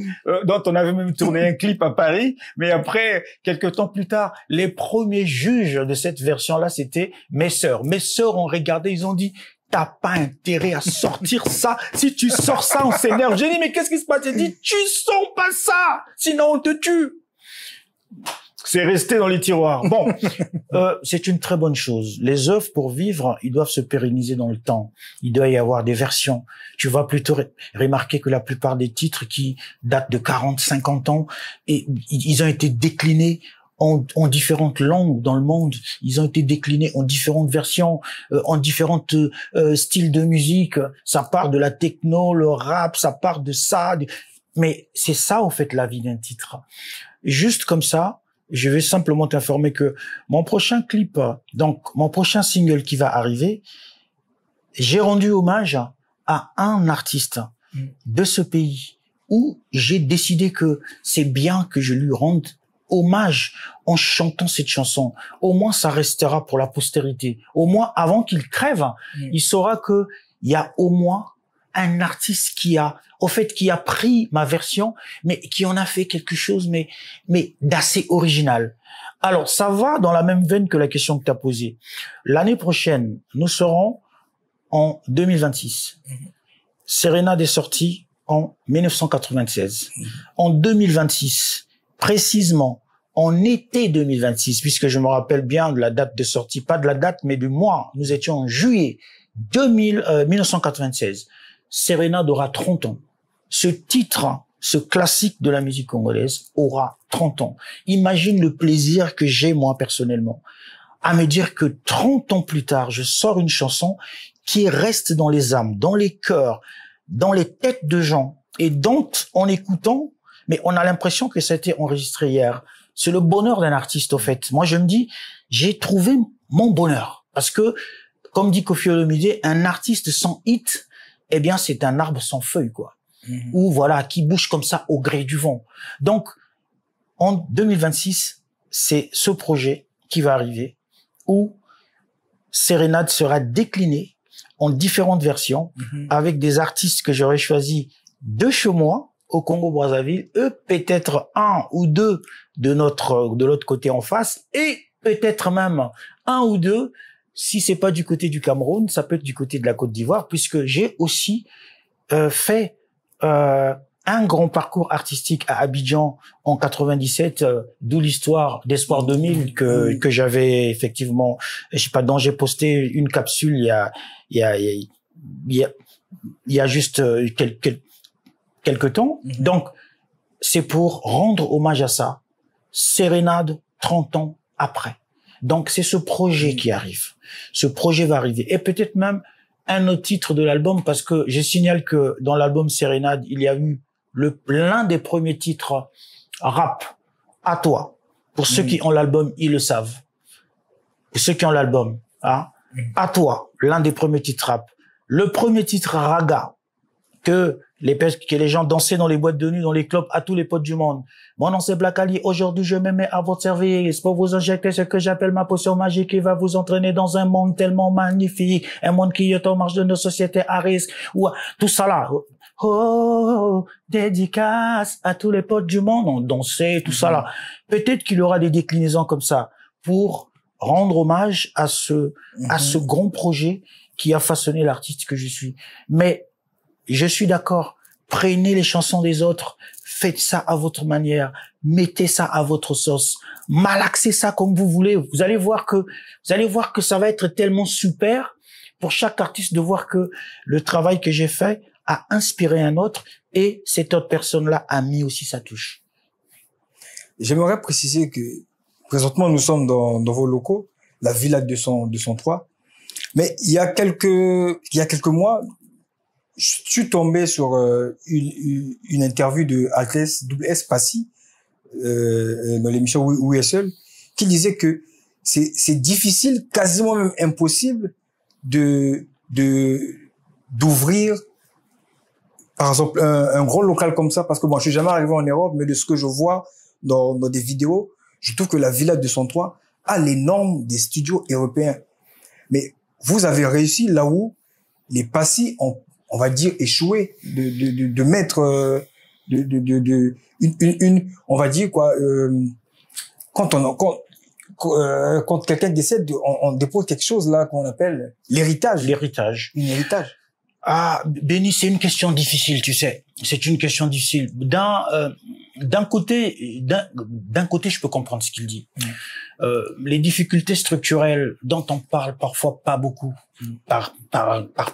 dont on avait même tourné un clip à Paris. Mais après, quelques temps plus tard, les premiers juges de cette version-là, c'était mes sœurs. Mes sœurs ont regardé, ils ont dit, t'as pas intérêt à sortir ça. Si tu sors ça, on s'énerve. J'ai dit, mais qu'est-ce qui se passe? J'ai dit, tu sors pas ça, sinon on te tue. C'est resté dans les tiroirs. Bon, c'est une très bonne chose. Les œuvres, pour vivre, ils doivent se pérenniser dans le temps. Il doit y avoir des versions. Tu vas plutôt remarquer que la plupart des titres qui datent de 40, 50 ans, et ils ont été déclinés en différentes langues dans le monde. Ils ont été déclinés en différentes versions, en différentes styles de musique. Ça part de la techno, le rap, ça part de ça. Mais c'est ça, en fait, la vie d'un titre. Juste comme ça, je vais simplement t'informer que mon prochain clip, donc mon prochain single qui va arriver, j'ai rendu hommage à un artiste de ce pays où j'ai décidé que c'est bien que je lui rende hommage en chantant cette chanson. Au moins, ça restera pour la postérité. Au moins, avant qu'il crève, il saura que il y a au moins un artiste qui a pris ma version, mais qui en a fait quelque chose, mais d'assez original. Alors, ça va dans la même veine que la question que tu as posée. L'année prochaine, nous serons en 2026. Sérénade est sortie en 1996. En 2026, précisément, en été 2026, puisque je me rappelle bien de la date de sortie, pas de la date, mais du mois. Nous étions en juillet 1996. Sérénade aura 30 ans. Ce titre, ce classique de la musique congolaise aura 30 ans. Imagine le plaisir que j'ai, moi, personnellement, à me dire que 30 ans plus tard, je sors une chanson qui reste dans les âmes, dans les cœurs, dans les têtes de gens, et dont, en écoutant, mais on a l'impression que ça a été enregistré hier. C'est le bonheur d'un artiste, au fait. Moi, je me dis, j'ai trouvé mon bonheur. Parce que, comme dit Koffi Olomide, un artiste sans hit, eh bien, c'est un arbre sans feuilles, quoi. Ou voilà, qui bouge comme ça au gré du vent. Donc, en 2026, c'est ce projet qui va arriver où Sérénade sera déclinée en différentes versions avec des artistes que j'aurais choisis de chez moi au Congo-Brazzaville, peut-être un ou deux de l'autre côté en face, et peut-être même un ou deux, si c'est pas du côté du Cameroun, ça peut être du côté de la Côte d'Ivoire, puisque j'ai aussi fait un grand parcours artistique à Abidjan en 97, d'où l'histoire d'Espoir 2000 que j'avais effectivement, je sais pas, dont j'ai posté une capsule il y a juste quelques temps. Donc, c'est pour rendre hommage à ça. Sérénade 30 ans après. Donc, c'est ce projet qui arrive. Ce projet va arriver. Et peut-être même un autre titre de l'album, parce que je signale que dans l'album Sérénade, il y a eu l'un des premiers titres rap, À toi. Pour ceux qui ont l'album, ils le savent. Pour ceux qui ont l'album, hein, À toi, l'un des premiers titres rap. Le premier titre Raga, que que les gens dansaient dans les boîtes de nuit, dans les clubs, à tous les potes du monde. Mon nom c'est Black Ali. Aujourd'hui, je me mets à votre service pour vous injecter ce que j'appelle ma potion magique qui va vous entraîner dans un monde tellement magnifique, un monde qui est en marge de nos sociétés à risque, ou tout ça là. Oh, dédicace à tous les potes du monde, on dansait, tout ça là. Peut-être qu'il y aura des déclinaisons comme ça pour rendre hommage à ce grand projet qui a façonné l'artiste que je suis. Mais je suis d'accord. Prenez les chansons des autres, faites ça à votre manière, mettez ça à votre sauce, malaxez ça comme vous voulez. Vous allez voir que ça va être tellement super pour chaque artiste de voir que le travail que j'ai fait a inspiré un autre et cette autre personne-là a mis aussi sa touche. J'aimerais préciser que présentement nous sommes dans vos locaux, la Villa 203. Mais il y a quelques mois, je suis tombé sur une interview de Altesse S Passy dans l'émission Oui est seul, qui disait que c'est difficile, quasiment même impossible d'ouvrir par exemple un gros local comme ça, parce que bon, je suis jamais arrivé en Europe, mais de ce que je vois dans des vidéos, je trouve que la Villa 203 a les normes des studios européens. Mais vous avez réussi là où les Passy ont, on va dire, échoué de mettre on va dire quoi, quand quelqu'un décède, on dépose quelque chose là qu'on appelle l'héritage. L'héritage. Un héritage. Ah, Benny, c'est une question difficile, tu sais. C'est une question difficile. D'un côté, je peux comprendre ce qu'il dit. Les difficultés structurelles dont on parle parfois pas beaucoup, par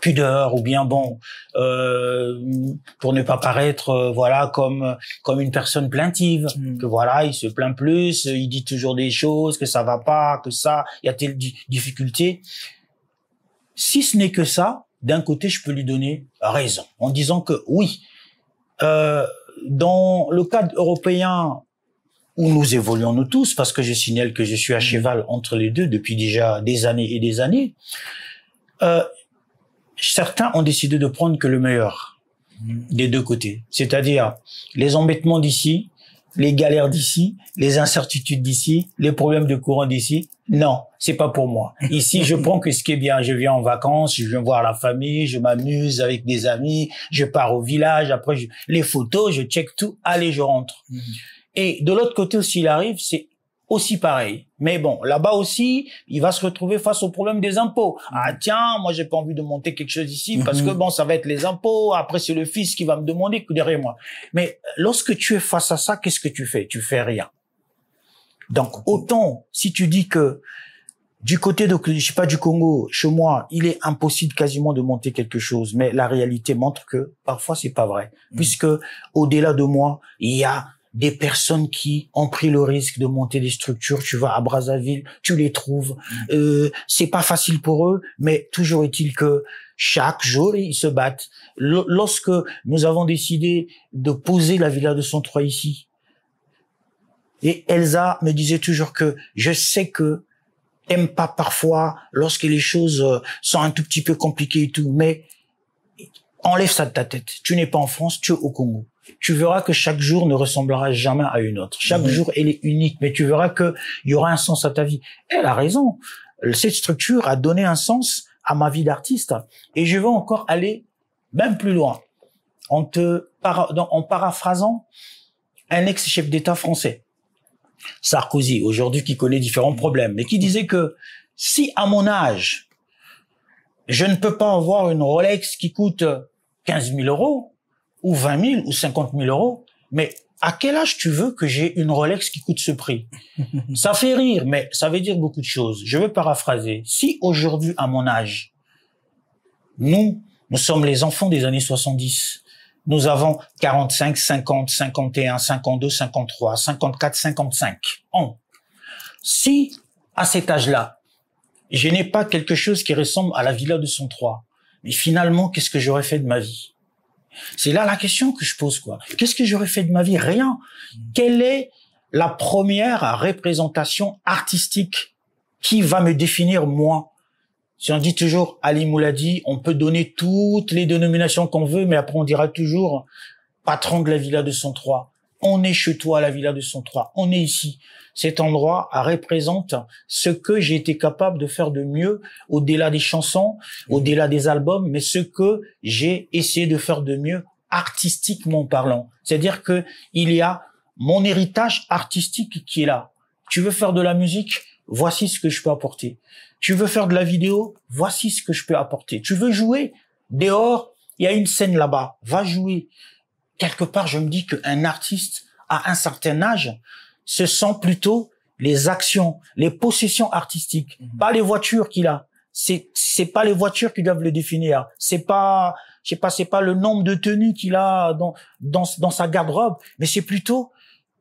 pudeur, ou bien bon, pour ne pas paraître, voilà, comme une personne plaintive, que voilà, il se plaint plus, il dit toujours des choses, que ça va pas, que ça, il y a telle difficulté. Si ce n'est que ça, d'un côté, je peux lui donner raison, en disant que oui, dans le cadre européen où nous évoluons nous tous, parce que je signale que je suis à cheval entre les deux depuis déjà des années et des années, certains ont décidé de prendre que le meilleur des deux côtés, c'est-à-dire les embêtements d'ici, les galères d'ici, les incertitudes d'ici, les problèmes de courant d'ici. Non, c'est pas pour moi. Ici, je prends que ce qui est bien. Je viens en vacances, je viens voir la famille, je m'amuse avec des amis, je pars au village, après les photos, je check tout, allez, je rentre. Et de l'autre côté aussi, il arrive, c'est aussi pareil. Mais bon, là-bas aussi, il va se retrouver face au problème des impôts. Ah tiens, moi j'ai pas envie de monter quelque chose ici parce que bon, ça va être les impôts. Après, c'est le fils qui va me demander que derrière moi. Mais lorsque tu es face à ça, qu'est-ce que tu fais? Tu fais rien. Donc autant si tu dis que du côté de, je sais pas, du Congo, chez moi, il est impossible quasiment de monter quelque chose. Mais la réalité montre que parfois c'est pas vrai, puisque au-delà de moi, il y a des personnes qui ont pris le risque de monter des structures. Tu vas à Brazzaville, tu les trouves. C'est pas facile pour eux, mais toujours est-il que chaque jour, ils se battent. Lorsque nous avons décidé de poser la Villa 203 ici, et Elsa me disait toujours que je sais que t'aimes pas parfois lorsque les choses sont un tout petit peu compliquées et tout, mais enlève ça de ta tête. Tu n'es pas en France, tu es au Congo. Tu verras que chaque jour ne ressemblera jamais à une autre. Chaque jour, elle est unique, mais tu verras que il y aura un sens à ta vie. Elle a raison. Cette structure a donné un sens à ma vie d'artiste. Et je vais encore aller même plus loin. En paraphrasant un ex-chef d'État français, Sarkozy, aujourd'hui qui connaît différents problèmes, mais qui disait que si à mon âge, je ne peux pas avoir une Rolex qui coûte 15 000 euros, ou 20 000 ou 50 000 euros, mais à quel âge tu veux que j'ai une Rolex qui coûte ce prix? Ça fait rire, mais ça veut dire beaucoup de choses. Je vais paraphraser. Si aujourd'hui, à mon âge, nous sommes les enfants des années 70, nous avons 45, 50, 51, 52, 53, 54, 55 ans. Si, à cet âge-là, je n'ai pas quelque chose qui ressemble à la Villa 203, mais finalement, qu'est-ce que j'aurais fait de ma vie? C'est là la question que je pose, quoi. Qu'est-ce que j'aurais fait de ma vie? Rien. Quelle est la première représentation artistique qui va me définir, moi? Si on dit toujours Ali Mouladi, on peut donner toutes les dénominations qu'on veut, mais après on dira toujours patron de la Villa 203. On est chez toi à la Villa 203. On est ici. Cet endroit représente ce que j'ai été capable de faire de mieux au-delà des chansons, au-delà des albums, mais ce que j'ai essayé de faire de mieux artistiquement parlant. C'est-à-dire que il y a mon héritage artistique qui est là. Tu veux faire de la musique? Voici ce que je peux apporter. Tu veux faire de la vidéo? Voici ce que je peux apporter. Tu veux jouer? Dehors, il y a une scène là-bas. Va jouer. Quelque part, je me dis qu'un artiste, à un certain âge, ce sont plutôt les actions, les possessions artistiques, pas les voitures qu'il a. C'est pas les voitures qui doivent le définir. C'est pas, c'est pas le nombre de tenues qu'il a dans sa garde-robe, mais c'est plutôt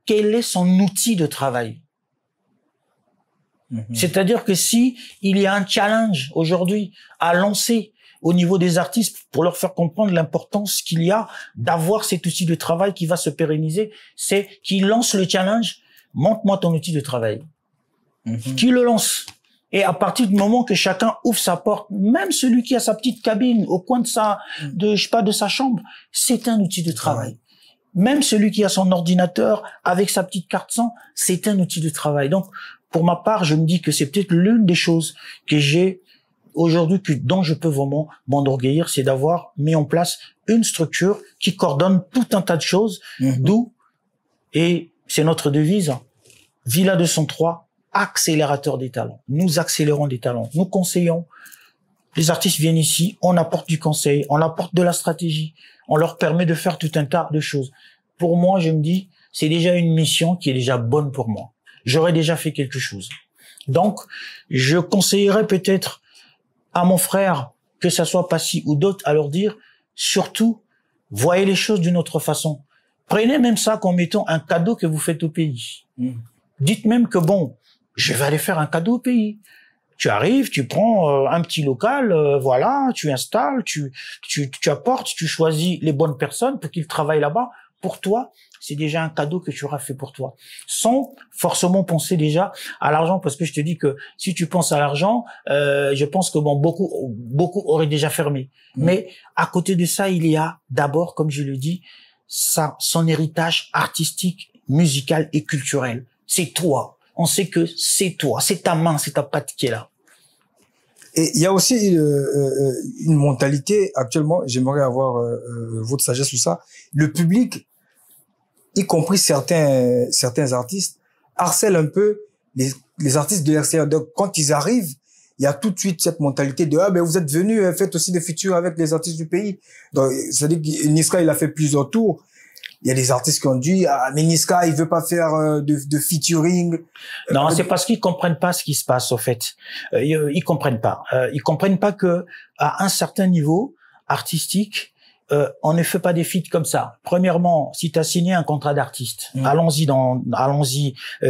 quel est son outil de travail. C'est-à-dire que si il y a un challenge aujourd'hui à lancer au niveau des artistes pour leur faire comprendre l'importance qu'il y a d'avoir cet outil de travail qui va se pérenniser, c'est qu'ils lancent le challenge, montre-moi ton outil de travail. Qui le lance. Et à partir du moment que chacun ouvre sa porte, même celui qui a sa petite cabine au coin de de sa chambre, c'est un outil de travail. Même celui qui a son ordinateur avec sa petite carte son, c'est un outil de travail. Donc, pour ma part, je me dis que c'est peut-être l'une des choses que j'ai aujourd'hui, dont je peux vraiment m'enorgueillir, c'est d'avoir mis en place une structure qui coordonne tout un tas de choses, d'où, et c'est notre devise, Villa 203, accélérateur des talents. Nous accélérons des talents. Nous conseillons. Les artistes viennent ici, on apporte du conseil, on apporte de la stratégie, on leur permet de faire tout un tas de choses. Pour moi, je me dis, c'est déjà une mission qui est déjà bonne pour moi. J'aurais déjà fait quelque chose. Donc, je conseillerais peut-être à mon frère, que ça soit Passy ou d'autres, à leur dire, surtout, voyez les choses d'une autre façon. Prenez même ça comme étant un cadeau que vous faites au pays. Dites même que bon, je vais aller faire un cadeau au pays. Tu arrives, tu prends un petit local, voilà, tu installes, tu apportes, tu choisis les bonnes personnes pour qu'ils travaillent là-bas. Pour toi, c'est déjà un cadeau que tu auras fait pour toi. Sans forcément penser déjà à l'argent, parce que je te dis que si tu penses à l'argent, je pense que bon, beaucoup auraient déjà fermé. Mais à côté de ça, il y a d'abord, comme je le dis, son héritage artistique, musical et culturel. C'est toi. On sait que c'est toi, c'est ta main, c'est ta patte qui est là. Et il y a aussi une mentalité, actuellement, j'aimerais avoir votre sagesse sur ça. Le public, y compris certains artistes, harcèlent un peu les artistes de l'extérieur. Donc, quand ils arrivent, il y a tout de suite cette mentalité de « Ah, ben vous êtes venus, faites aussi des features avec les artistes du pays. » Donc, c'est-à-dire que Niska, il a fait plusieurs tours. Il y a des artistes qui ont dit, ah, mais Niska, il veut pas faire de featuring. Non, c'est parce qu'ils comprennent pas ce qui se passe, au fait. Ils comprennent pas. Ils comprennent pas que, à un certain niveau artistique, on ne fait pas des feats comme ça. Premièrement, si tu as signé un contrat d'artiste, allons-y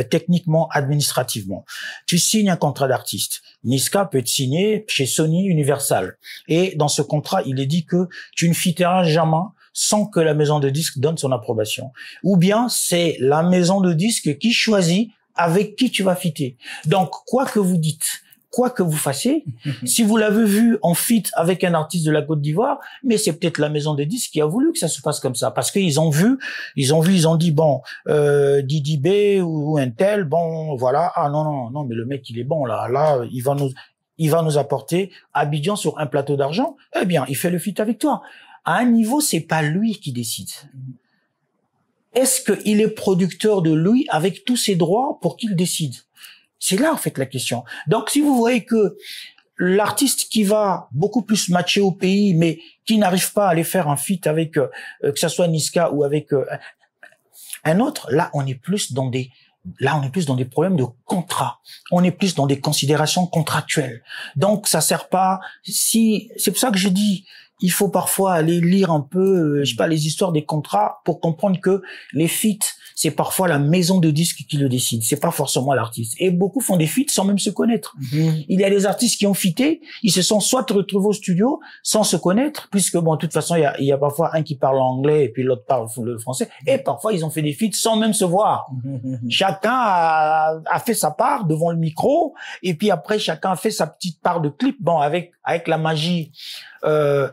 techniquement, administrativement. Tu signes un contrat d'artiste. Niska peut te signer chez Sony Universal. Et dans ce contrat, il est dit que tu ne featureras jamais sans que la maison de disques donne son approbation. Ou bien, c'est la maison de disques qui choisit avec qui tu vas fitter. Donc, quoi que vous dites, quoi que vous fassiez, si vous l'avez vu en feat avec un artiste de la Côte d'Ivoire, mais c'est peut-être la maison de disques qui a voulu que ça se passe comme ça. Parce qu'ils ont ils ont dit, bon, Didi B ou un tel, bon, voilà, ah non, mais le mec, il est bon, là, il va nous apporter Abidjan sur un plateau d'argent. Eh bien, il fait le feat avec toi. À un niveau, c'est pas lui qui décide. Est-ce qu'il est producteur de lui avec tous ses droits pour qu'il décide? C'est là, en fait, la question. Donc, si vous voyez que l'artiste qui va beaucoup plus matcher au pays, mais qui n'arrive pas à aller faire un feat avec, que ça soit Niska ou avec un autre, là, on est plus dans des problèmes de contrat. On est plus dans des considérations contractuelles. Donc, ça sert pas, c'est pour ça que je dis, il faut parfois aller lire un peu, je sais pas, les histoires des contrats pour comprendre que les feats, c'est parfois la maison de disques qui le décide. C'est pas forcément l'artiste. Et beaucoup font des feats sans même se connaître. Il y a des artistes qui ont featé, ils se sont soit retrouvés au studio sans se connaître, puisque bon, de toute façon, il y a parfois un qui parle anglais et puis l'autre parle le français. Et parfois, ils ont fait des feats sans même se voir. Chacun a fait sa part devant le micro, et puis après, chacun a fait sa petite part de clip. Bon, avec la magie, je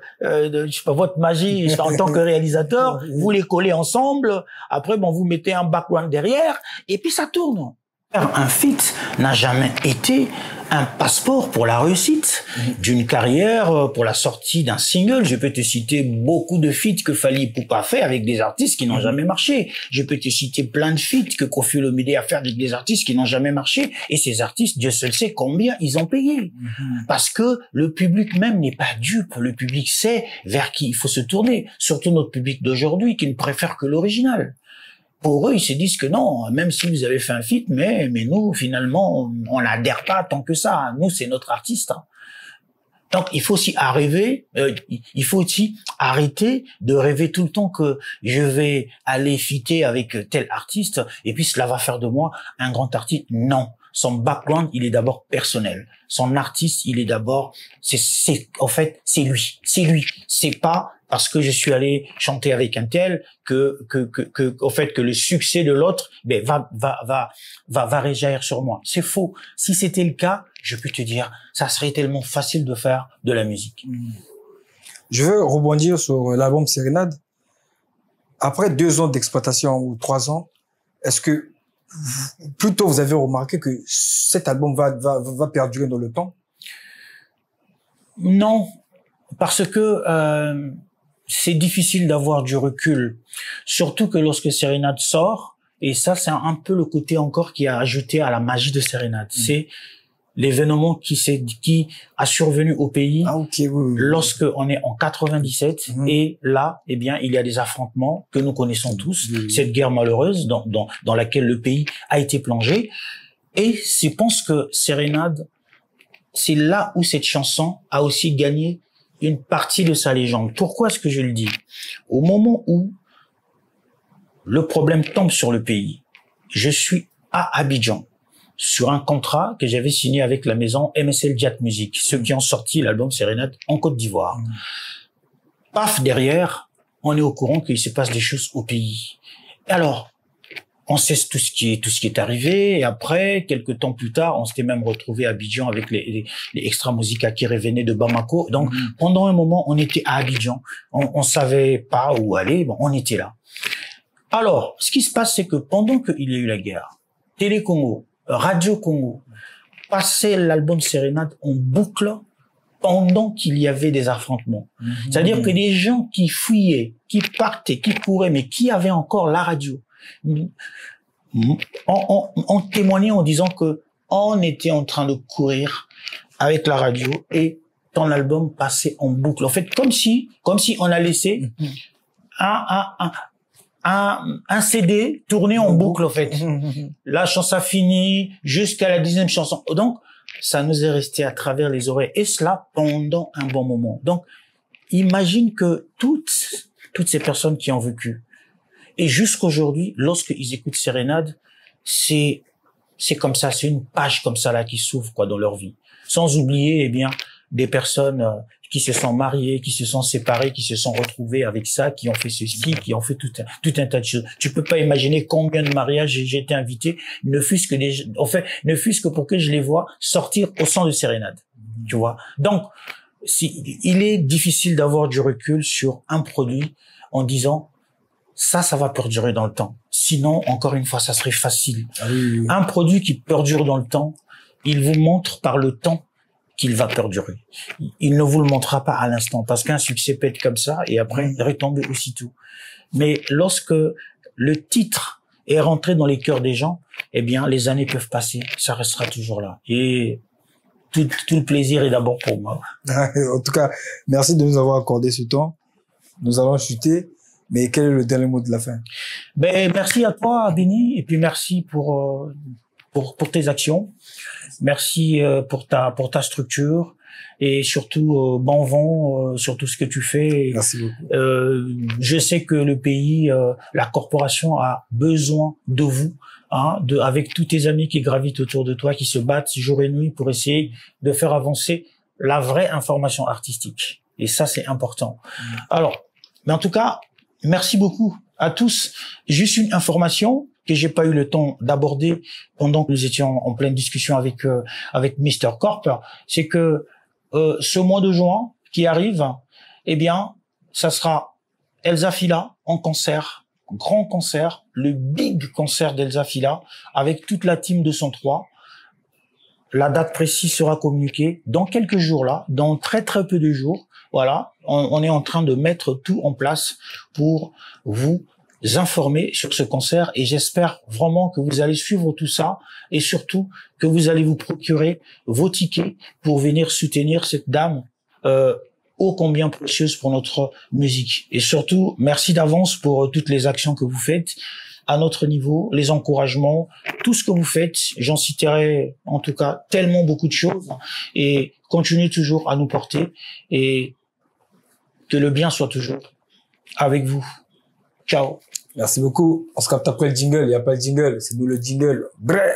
sais pas, votre magie en tant que réalisateur, vous les collez ensemble. Après, bon, vous mettez un background derrière, et puis ça tourne. Un feat n'a jamais été un passeport pour la réussite d'une carrière, pour la sortie d'un single. Je peux te citer beaucoup de feats que Fally Ipupa a fait avec des artistes qui n'ont jamais marché. Je peux te citer plein de feats que Koffi Olomide a fait avec des artistes qui n'ont jamais marché. Et ces artistes, Dieu seul sait combien ils ont payé. Parce que le public même n'est pas dupe. Le public sait vers qui il faut se tourner. Surtout notre public d'aujourd'hui qui ne préfère que l'original. Pour eux, ils se disent que non, même si vous avez fait un feat, mais nous, finalement, on n'adhère pas tant que ça. Nous, c'est notre artiste. Donc, il faut aussi il faut aussi arrêter de rêver tout le temps que je vais aller feater avec tel artiste et puis cela va faire de moi un grand artiste. Non. Son background, il est d'abord personnel. Son artiste, il est d'abord, en fait, c'est lui. C'est lui. C'est pas parce que je suis allé chanter avec un tel au fait, que le succès de l'autre, va réjaillir sur moi. C'est faux. Si c'était le cas, je peux te dire, ça serait tellement facile de faire de la musique. Je veux rebondir sur l'album Sérénade. Après 2 ans d'exploitation ou 3 ans, est-ce que plutôt vous avez remarqué que cet album va perdurer dans le temps? Non, parce que c'est difficile d'avoir du recul, surtout que lorsque Sérénade sort, et ça c'est un peu le côté encore qui a ajouté à la magie de Sérénade, c'est l'événement qui a survenu au pays lorsque on est en 97 et là, eh bien, il y a des affrontements que nous connaissons tous, cette guerre malheureuse dans laquelle le pays a été plongé. Et je pense que Sérénade, c'est là où cette chanson a aussi gagné une partie de sa légende. Pourquoi est-ce que je le dis? Au moment où le problème tombe sur le pays, je suis à Abidjan, sur un contrat que j'avais signé avec la maison MSL Jazz Music, ceux qui ont sorti l'album Sérénade en Côte d'Ivoire. Paf, derrière, on est au courant qu'il se passe des choses au pays. Alors, on sait tout ce qui est arrivé, et après, quelques temps plus tard, on s'était même retrouvé à Abidjan avec les Extra Musica qui revenaient de Bamako. Donc, pendant un moment, on était à Abidjan. On savait pas où aller, bon, on était là. Alors, ce qui se passe, c'est que pendant qu'il y a eu la guerre, Télé Congo, Radio Congo passait l'album Sérénade en boucle pendant qu'il y avait des affrontements. C'est-à-dire que des gens qui fuyaient, qui partaient, qui couraient, mais qui avaient encore la radio, on témoignait en disant que on était en train de courir avec la radio et ton album passait en boucle. En fait, comme si on a laissé un CD tourné en boucle, en fait. La chanson a fini jusqu'à la 10e chanson. Donc, ça nous est resté à travers les oreilles. Et cela pendant un bon moment. Donc, imagine que toutes ces personnes qui ont vécu, et jusqu'aujourd'hui, lorsqu'ils écoutent Sérénade, c'est comme ça, c'est une page comme ça là qui s'ouvre quoi dans leur vie. Sans oublier, eh bien, des personnes qui se sont mariées, qui se sont séparées, qui se sont retrouvées avec ça, qui ont fait ceci, qui ont fait tout un tas de choses. Tu peux pas imaginer combien de mariages j'ai été invité, ne fût-ce que pour que je les vois sortir au son de Sérénade. Tu vois. Donc, il est difficile d'avoir du recul sur un produit en disant ça va perdurer dans le temps. Sinon, encore une fois, ça serait facile. Un produit qui perdure dans le temps, il vous montre par le temps qu'il va perdurer. Il ne vous le montrera pas à l'instant, parce qu'un succès peut être comme ça, et après, retomber aussitôt. Mais lorsque le titre est rentré dans les cœurs des gens, eh bien, les années peuvent passer, ça restera toujours là. Et tout le plaisir est d'abord pour moi. En tout cas, merci de nous avoir accordé ce temps. Nous allons chuter. Mais quel est le dernier mot de la fin? Ben, merci à toi, Béni, et puis merci pour pour tes actions. Merci pour ta structure. Et surtout, bon vent sur tout ce que tu fais. Merci beaucoup. Je sais que le pays, la corporation a besoin de vous, hein, avec tous tes amis qui gravitent autour de toi, qui se battent jour et nuit pour essayer de faire avancer la vraie information artistique. Et ça, c'est important. Alors, mais en tout cas, merci beaucoup à tous. Juste une information que j'ai pas eu le temps d'aborder pendant que nous étions en pleine discussion avec Mr. Corp, c'est que ce mois de juin qui arrive, eh bien, ça sera Elsa Fila en concert, grand concert, le big concert d'Elsa Fila avec toute la team 203. La date précise sera communiquée dans quelques jours là, dans très très peu de jours. Voilà, on est en train de mettre tout en place pour vous informer sur ce concert et j'espère vraiment que vous allez suivre tout ça et surtout que vous allez vous procurer vos tickets pour venir soutenir cette dame ô combien précieuse pour notre musique. Et surtout, merci d'avance pour toutes les actions que vous faites à notre niveau, les encouragements, tout ce que vous faites. J'en citerai en tout cas tellement beaucoup de choses et continuez toujours à nous porter et que le bien soit toujours avec vous. Ciao. Merci beaucoup. On se capte après le jingle. Il n'y a pas de jingle. C'est nous le jingle. Brrr.